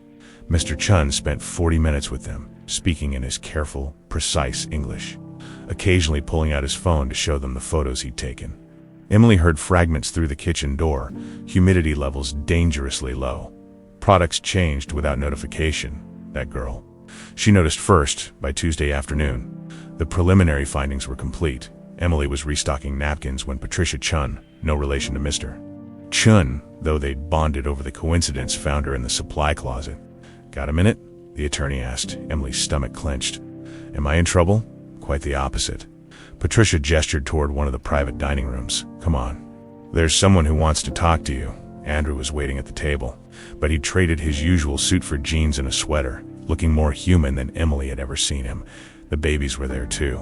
Mr. Chun spent 40 minutes with them, speaking in his careful, precise English, occasionally pulling out his phone to show them the photos he'd taken. Emily heard fragments through the kitchen door, humidity levels dangerously low. Products changed without notification. That girl. She noticed first by Tuesday afternoon. The preliminary findings were complete. Emily was restocking napkins when Patricia Chun, no relation to Mr. Chun, though they'd bonded over the coincidence, found her in the supply closet. "Got a minute?" the attorney asked. Emily's stomach clenched. "Am I in trouble?" "Quite the opposite." Patricia gestured toward one of the private dining rooms. "Come on. There's someone who wants to talk to you." Andrew was waiting at the table, but he'd traded his usual suit for jeans and a sweater, looking more human than Emily had ever seen him. The babies were there too,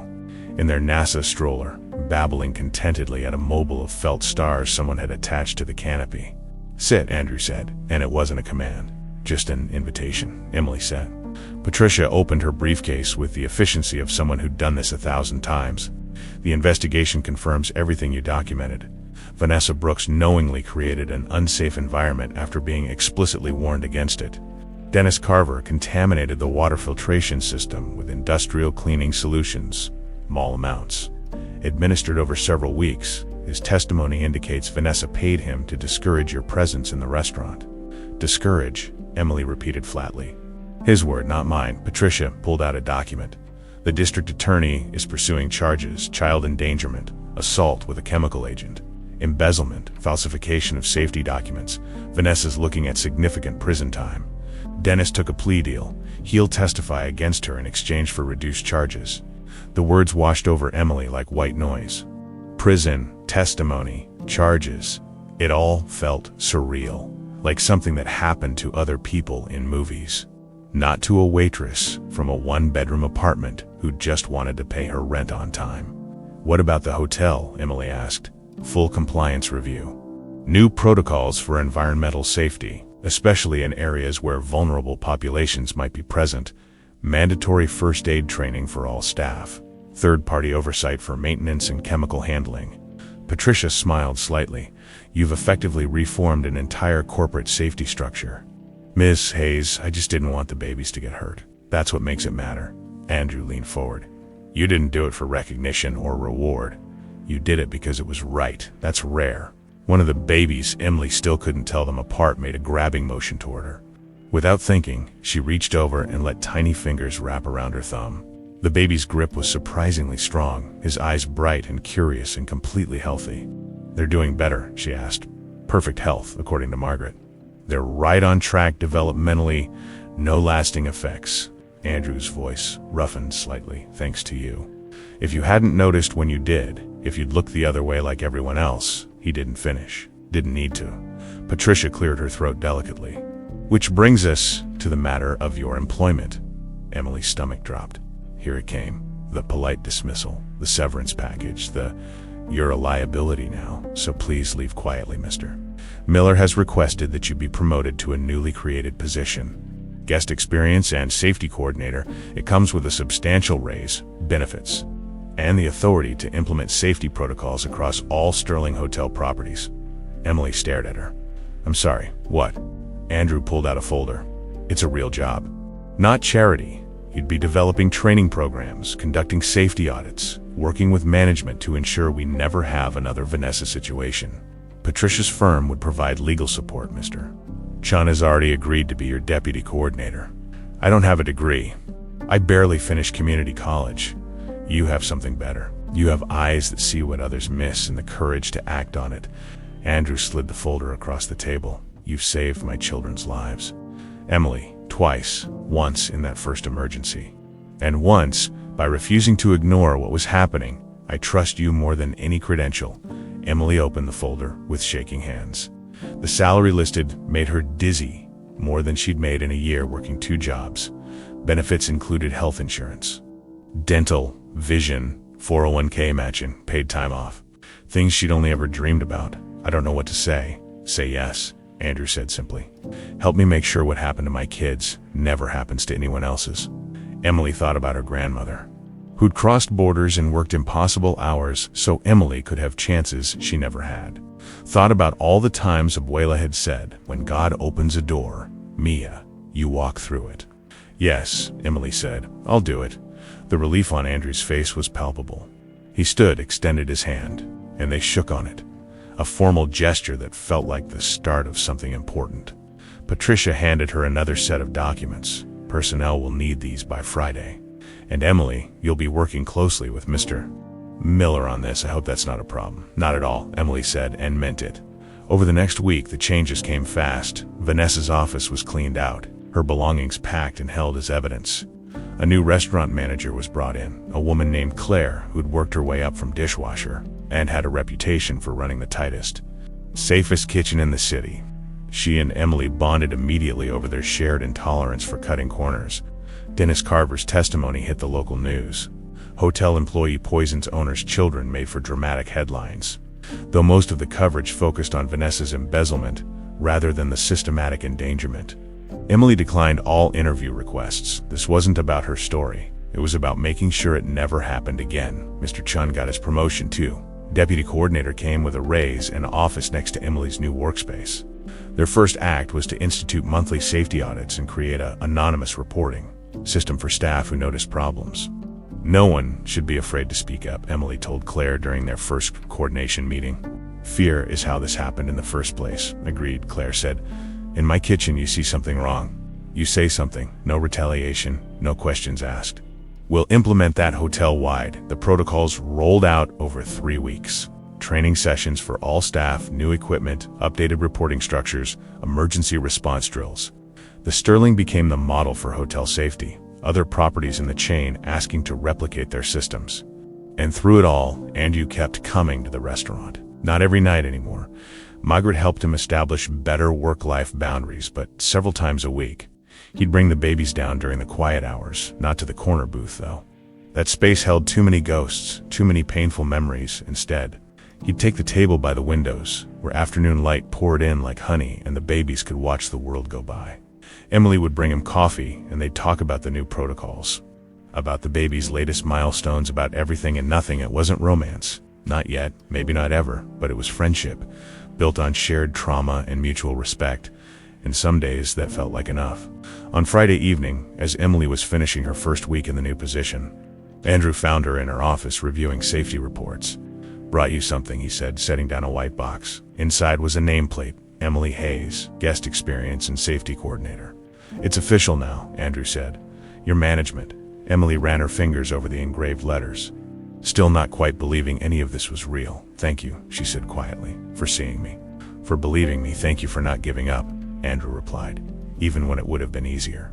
in their NASA stroller, babbling contentedly at a mobile of felt stars someone had attached to the canopy. "Sit," Andrew said, and it wasn't a command. "Just an invitation," Emily said. Patricia opened her briefcase with the efficiency of someone who'd done this 1,000 times. "The investigation confirms everything you documented. Vanessa Brooks knowingly created an unsafe environment after being explicitly warned against it. Dennis Carver contaminated the water filtration system with industrial cleaning solutions, small amounts, administered over several weeks. His testimony indicates Vanessa paid him to discourage your presence in the restaurant." "Discourage," Emily repeated flatly. "His word, not mine." Patricia pulled out a document. "The district attorney is pursuing charges: child endangerment, assault with a chemical agent, embezzlement, falsification of safety documents. Vanessa's looking at significant prison time. Dennis took a plea deal. He'll testify against her in exchange for reduced charges." The words washed over Emily like white noise. Prison, testimony, charges. It all felt surreal, like something that happened to other people in movies. Not to a waitress from a one-bedroom apartment who just wanted to pay her rent on time. "What about the hotel?" Emily asked. "Full compliance review. New protocols for environmental safety, especially in areas where vulnerable populations might be present. Mandatory first aid training for all staff. Third-party oversight for maintenance and chemical handling." Patricia smiled slightly. "You've effectively reformed an entire corporate safety structure." "Ms. Hayes, I just didn't want the babies to get hurt. That's what makes it matter." Andrew leaned forward. "You didn't do it for recognition or reward. You did it because it was right. That's rare." One of the babies, Emily still couldn't tell them apart, made a grabbing motion toward her. Without thinking, she reached over and let tiny fingers wrap around her thumb. The baby's grip was surprisingly strong, his eyes bright and curious and completely healthy. "They're doing better?" she asked. "Perfect health, according to Margaret. They're right on track developmentally, no lasting effects." Andrew's voice roughened slightly. "Thanks to you. If you hadn't noticed when you did, if you'd looked the other way like everyone else." He didn't finish. Didn't need to. Patricia cleared her throat delicately. "Which brings us to the matter of your employment." Emily's stomach dropped. Here it came. The polite dismissal, the severance package, the You're a liability now, so please leave quietly, mister. Miller has requested that you be promoted to a newly created position. Guest experience and safety coordinator. It comes with a substantial raise, benefits, and the authority to implement safety protocols across all Sterling Hotel properties. Emily stared at her. I'm sorry, what? Andrew pulled out a folder. It's a real job. Not charity. You'd be developing training programs, conducting safety audits, working with management to ensure we never have another Vanessa situation. Patricia's firm would provide legal support, mister. Chun has already agreed to be your deputy coordinator. I don't have a degree. I barely finished community college. You have something better. You have eyes that see what others miss and the courage to act on it. Andrew slid the folder across the table. You've saved my children's lives. Emily, twice, once in that first emergency. And once, by refusing to ignore what was happening. I trust you more than any credential. Emily opened the folder with shaking hands. The salary listed made her dizzy, more than she'd made in a year working 2 jobs. Benefits included health insurance, dental, vision, 401k matching, paid time off. Things she'd only ever dreamed about. I don't know what to say. Say yes, Andrew said simply. Help me make sure what happened to my kids never happens to anyone else's. Emily thought about her grandmother, who'd crossed borders and worked impossible hours so Emily could have chances she never had. Thought about all the times Abuela had said, when God opens a door, Mia, you walk through it. Yes, Emily said, I'll do it. The relief on Andrew's face was palpable. He stood, extended his hand, and they shook on it. A formal gesture that felt like the start of something important. Patricia handed her another set of documents. Personnel will need these by Friday. And Emily, you'll be working closely with Mr. Miller on this. I hope that's not a problem. Not at all, Emily said, and meant it. Over the next week, the changes came fast. Vanessa's office was cleaned out, her belongings packed and held as evidence. A new restaurant manager was brought in, a woman named Claire, who'd worked her way up from dishwasher and had a reputation for running the tightest, safest kitchen in the city. She and Emily bonded immediately over their shared intolerance for cutting corners. Dennis Carver's testimony hit the local news. Hotel employee poisons owner's children made for dramatic headlines, though most of the coverage focused on Vanessa's embezzlement rather than the systematic endangerment. Emily declined all interview requests. This wasn't about her story. It was about making sure it never happened again. Mr. Chun got his promotion too. Deputy coordinator came with a raise and an office next to Emily's new workspace. Their first act was to institute monthly safety audits and create an anonymous reporting system for staff who noticed problems. No one should be afraid to speak up, Emily told Claire during their first coordination meeting. Fear is how this happened in the first place, agreed, Claire said. In my kitchen, you see something wrong. You say something, no retaliation, no questions asked. We'll implement that hotel-wide. The protocols rolled out over 3 weeks. Training sessions for all staff, new equipment, updated reporting structures, emergency response drills. The Sterling became the model for hotel safety, other properties in the chain asking to replicate their systems. And through it all, Andrew kept coming to the restaurant. Not every night anymore. Margaret helped him establish better work-life boundaries, but several times a week. He'd bring the babies down during the quiet hours, not to the corner booth though. That space held too many ghosts, too many painful memories. Instead, he'd take the table by the windows, where afternoon light poured in like honey and the babies could watch the world go by. Emily would bring him coffee, and they'd talk about the new protocols, about the baby's latest milestones, about everything and nothing. It wasn't romance. Not yet, maybe not ever, but it was friendship, built on shared trauma and mutual respect, and some days that felt like enough. On Friday evening, as Emily was finishing her first week in the new position, Andrew found her in her office reviewing safety reports. Brought you something, he said, setting down a white box. Inside was a nameplate, Emily Hayes, guest experience and safety coordinator. It's official now, Andrew said. Your management. Emily ran her fingers over the engraved letters. Still not quite believing any of this was real. Thank you, she said quietly, for seeing me. For believing me, thank you for not giving up, Andrew replied, even when it would have been easier.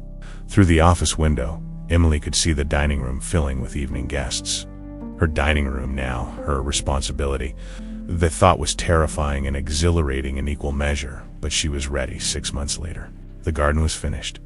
Through the office window, Emily could see the dining room filling with evening guests. Her dining room now, her responsibility. The thought was terrifying and exhilarating in equal measure, but she was ready 6 months later. The garden was finished.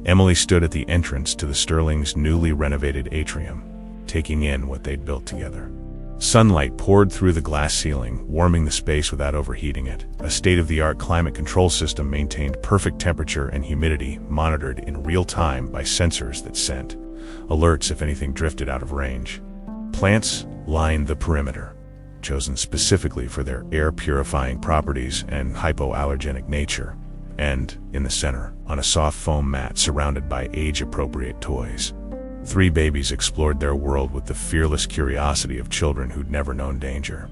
Emily stood at the entrance to the Sterling's newly renovated atrium, taking in what they'd built together. Sunlight poured through the glass ceiling, warming the space without overheating it. A state-of-the-art climate control system maintained perfect temperature and humidity, monitored in real time by sensors that sent alerts if anything drifted out of range. Plants lined the perimeter, chosen specifically for their air-purifying properties and hypoallergenic nature. And, in the center, on a soft foam mat surrounded by age-appropriate toys, 3 babies explored their world with the fearless curiosity of children who'd never known danger.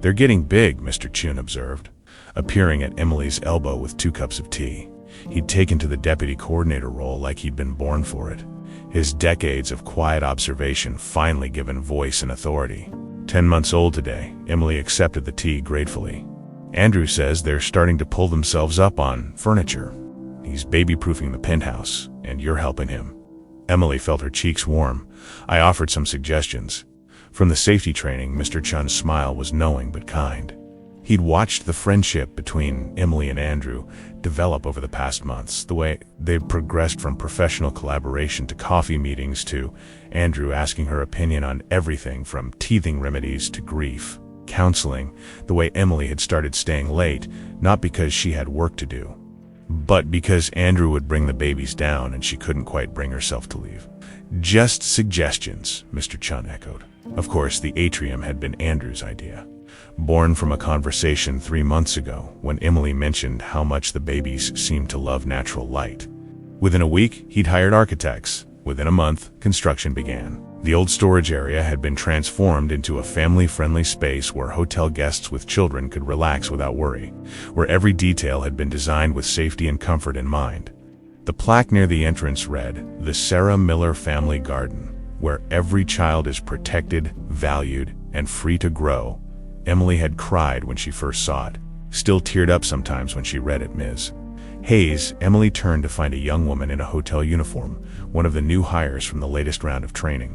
"They're getting big," Mr. Chun observed, appearing at Emily's elbow with 2 cups of tea. He'd taken to the deputy coordinator role like he'd been born for it. His decades of quiet observation finally given voice and authority. 10 months old today, Emily accepted the tea gratefully. "Andrew says they're starting to pull themselves up on furniture. He's baby-proofing the penthouse, and you're helping him." Emily felt her cheeks warm. I offered some suggestions. From the safety training, Mr. Chun's smile was knowing but kind. He'd watched the friendship between Emily and Andrew develop over the past months, the way they progressed from professional collaboration to coffee meetings to Andrew asking her opinion on everything from teething remedies to grief counseling, the way Emily had started staying late, not because she had work to do, but because Andrew would bring the babies down and she couldn't quite bring herself to leave. "Just suggestions," Mr. Chun echoed. Of course, the atrium had been Andrew's idea, born from a conversation 3 months ago when Emily mentioned how much the babies seemed to love natural light. Within a week, he'd hired architects. Within a month, construction began. The old storage area had been transformed into a family-friendly space where hotel guests with children could relax without worry, where every detail had been designed with safety and comfort in mind. The plaque near the entrance read, "The Sarah Miller Family Garden, where every child is protected, valued, and free to grow." Emily had cried when she first saw it, still teared up sometimes when she read it. Ms. Hayes, Emily turned to find a young woman in a hotel uniform, one of the new hires from the latest round of training.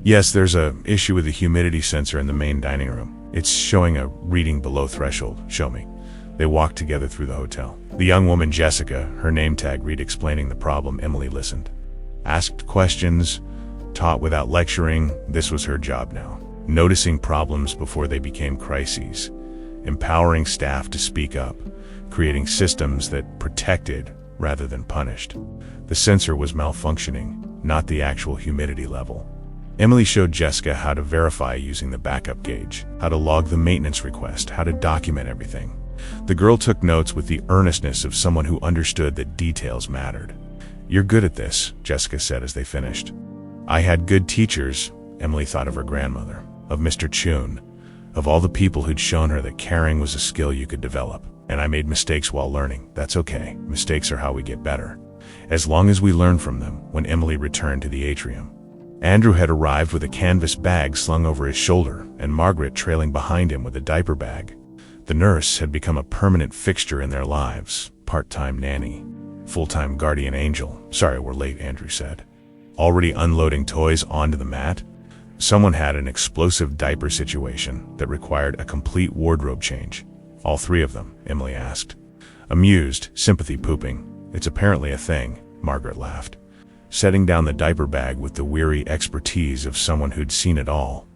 "Yes, there's a issue with the humidity sensor in the main dining room. It's showing a reading below threshold. Show me." They walked together through the hotel. The young woman, Jessica, her name tag read explaining the problem. Emily listened. Asked questions, taught without lecturing. This was her job now. Noticing problems before they became crises. Empowering staff to speak up. Creating systems that protected rather than punished. The sensor was malfunctioning, not the actual humidity level. Emily showed Jessica how to verify using the backup gauge, how to log the maintenance request, how to document everything. The girl took notes with the earnestness of someone who understood that details mattered. "You're good at this," Jessica said as they finished. "I had good teachers." Emily thought of her grandmother, of Mr. Chun, of all the people who'd shown her that caring was a skill you could develop. "And I made mistakes while learning. That's okay. Mistakes are how we get better, as long as we learn from them." When Emily returned to the atrium, Andrew had arrived with a canvas bag slung over his shoulder, and Margaret trailing behind him with a diaper bag. The nurse had become a permanent fixture in their lives, part-time nanny, full-time guardian angel. "Sorry we're late," Andrew said, already unloading toys onto the mat. Someone had an explosive diaper situation that required a complete wardrobe change. "All 3 of them?" Emily asked. Amused, sympathy pooping. "It's apparently a thing," Margaret laughed, setting down the diaper bag with the weary expertise of someone who'd seen it all.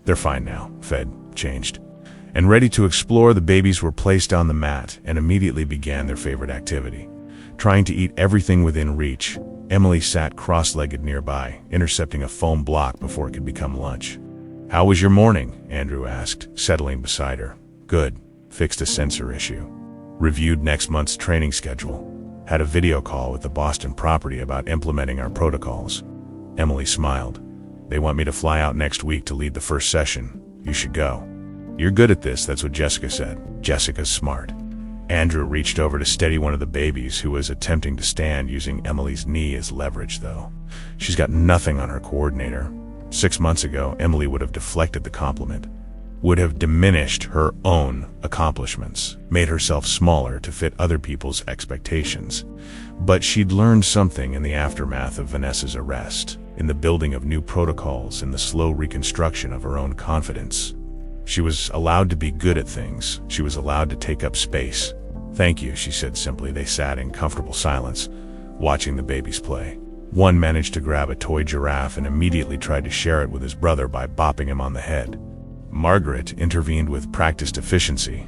"They're fine now, fed, changed, and ready to explore." The babies were placed on the mat and immediately began their favorite activity, trying to eat everything within reach. Emily sat cross-legged nearby, intercepting a foam block before it could become lunch. "How was your morning?" Andrew asked, settling beside her. "Good. Fixed a sensor issue. Reviewed next month's training schedule. Had a video call with the Boston property about implementing our protocols." Emily smiled. "They want me to fly out next week to lead the first session. You should go." "You're good at this," that's what Jessica said. Jessica's smart. Andrew reached over to steady one of the babies who was attempting to stand using Emily's knee as leverage, though. She's got nothing on her coordinator. 6 months ago, Emily would have deflected the compliment, would have diminished her own accomplishments, made herself smaller to fit other people's expectations. But she'd learned something in the aftermath of Vanessa's arrest, in the building of new protocols, in the slow reconstruction of her own confidence. She was allowed to be good at things. She was allowed to take up space. "Thank you," she said simply. They sat in comfortable silence, watching the babies play. One managed to grab a toy giraffe and immediately tried to share it with his brother by bopping him on the head. Margaret intervened with practiced efficiency.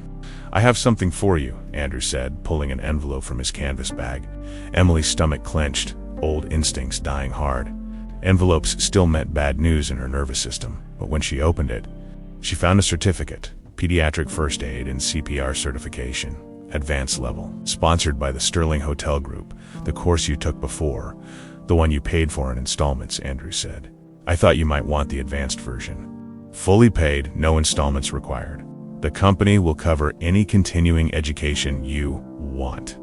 "I have something for you," Andrew said, pulling an envelope from his canvas bag. Emily's stomach clenched, old instincts dying hard. Envelopes still meant bad news in her nervous system, but when she opened it, she found a certificate, pediatric first aid and CPR certification, advanced level, sponsored by the Sterling Hotel Group, the course you took before, the one you paid for in installments, Andrew said. "I thought you might want the advanced version. Fully paid, no installments required. The company will cover any continuing education you want."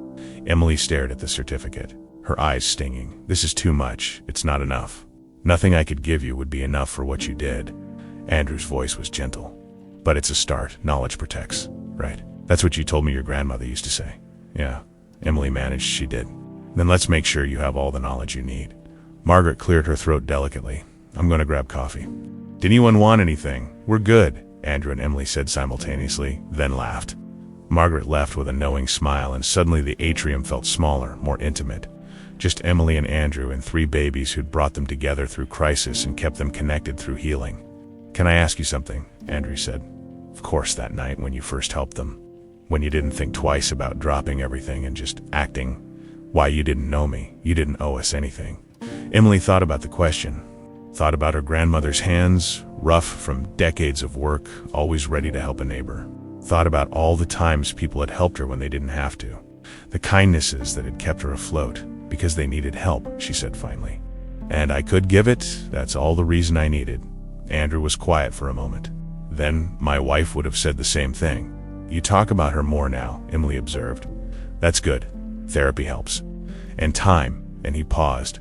Emily stared at the certificate, her eyes stinging. "This is too much. It's not enough. Nothing I could give you would be enough for what you did." Andrew's voice was gentle. "But it's a start. Knowledge protects, right? That's what you told me your grandmother used to say." "Yeah," Emily managed she did. "Then let's make sure you have all the knowledge you need." Margaret cleared her throat delicately. "I'm going to grab coffee." "Did anyone want anything? We're good," Andrew and Emily said simultaneously, then laughed. Margaret left with a knowing smile, and suddenly the atrium felt smaller, more intimate. Just Emily and Andrew and 3 babies who'd brought them together through crisis and kept them connected through healing. "Can I ask you something?" Andrew said. "Of course, that night when you first helped them. When you didn't think twice about dropping everything and just acting. Why, you didn't know me. You didn't owe us anything." Emily thought about the question. Thought about her grandmother's hands, rough from decades of work, always ready to help a neighbor. Thought about all the times people had helped her when they didn't have to. The kindnesses that had kept her afloat, because they needed help, she said finally. "And I could give it, that's all the reason I needed." Andrew was quiet for a moment. "Then my wife would have said the same thing." "You talk about her more now," Emily observed. "That's good. Therapy helps. And time," and he paused.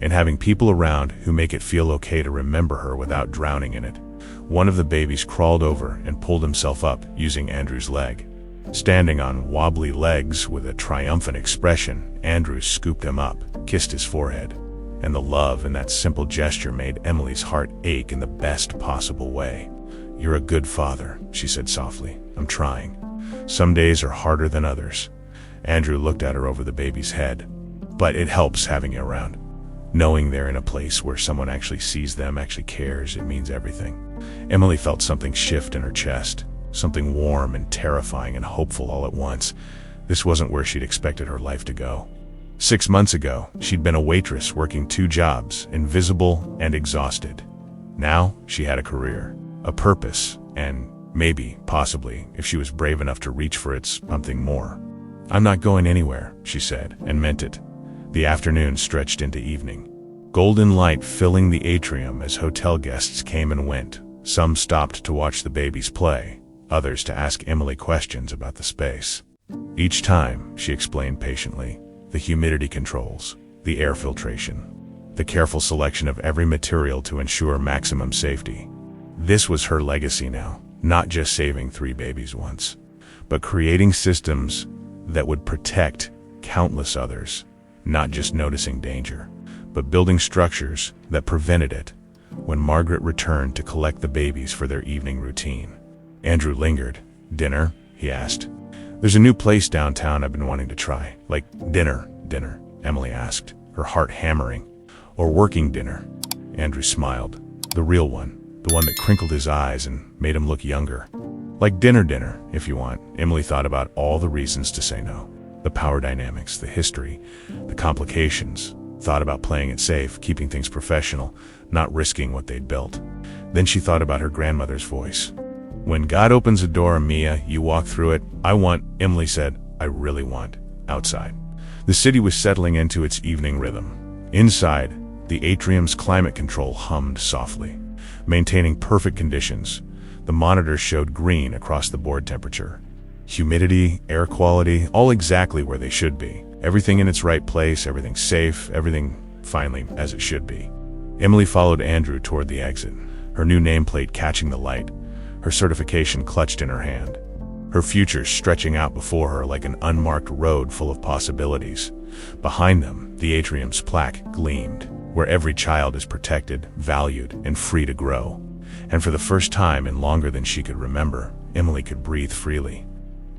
"And having people around who make it feel okay to remember her without drowning in it." One of the babies crawled over and pulled himself up using Andrew's leg. Standing on wobbly legs with a triumphant expression, Andrew scooped him up, kissed his forehead. And the love in that simple gesture made Emily's heart ache in the best possible way. "You're a good father," she said softly. "I'm trying. Some days are harder than others." Andrew looked at her over the baby's head. "But it helps having you around. Knowing they're in a place where someone actually sees them, actually cares, it means everything." Emily felt something shift in her chest, something warm and terrifying and hopeful all at once. This wasn't where she'd expected her life to go. 6 months ago, she'd been a waitress working 2 jobs, invisible and exhausted. Now, she had a career, a purpose, and maybe, possibly, if she was brave enough to reach for it, something more. "I'm not going anywhere," she said, and meant it. The afternoon stretched into evening. Golden light filling the atrium as hotel guests came and went. Some stopped to watch the babies play, others to ask Emily questions about the space. Each time, she explained patiently, the humidity controls, the air filtration, the careful selection of every material to ensure maximum safety. This was her legacy now, not just saving 3 babies once, but creating systems that would protect countless others. Not just noticing danger, but building structures that prevented it. When Margaret returned to collect the babies for their evening routine, Andrew lingered. "Dinner?" he asked. "There's a new place downtown I've been wanting to try." "Like dinner, Emily asked, her heart hammering. "Or working dinner?" Andrew smiled. "The real one, the one that crinkled his eyes and made him look younger." "Like dinner, if you want." Emily thought about all the reasons to say no. The power dynamics, the history, the complications. Thought about playing it safe, keeping things professional, not risking what they'd built. Then she thought about her grandmother's voice. "When God opens a door, Mia, you walk through it. I want," Emily said, "I really want." Outside, the city was settling into its evening rhythm. Inside, the atrium's climate control hummed softly, maintaining perfect conditions. The monitors showed green across the board temperature. Humidity, air quality, all exactly where they should be. Everything in its right place, everything safe, everything, finally, as it should be. Emily followed Andrew toward the exit, her new nameplate catching the light, her certification clutched in her hand. Her future stretching out before her like an unmarked road full of possibilities. Behind them, the atrium's plaque gleamed, where every child is protected, valued, and free to grow. And for the first time in longer than she could remember, Emily could breathe freely.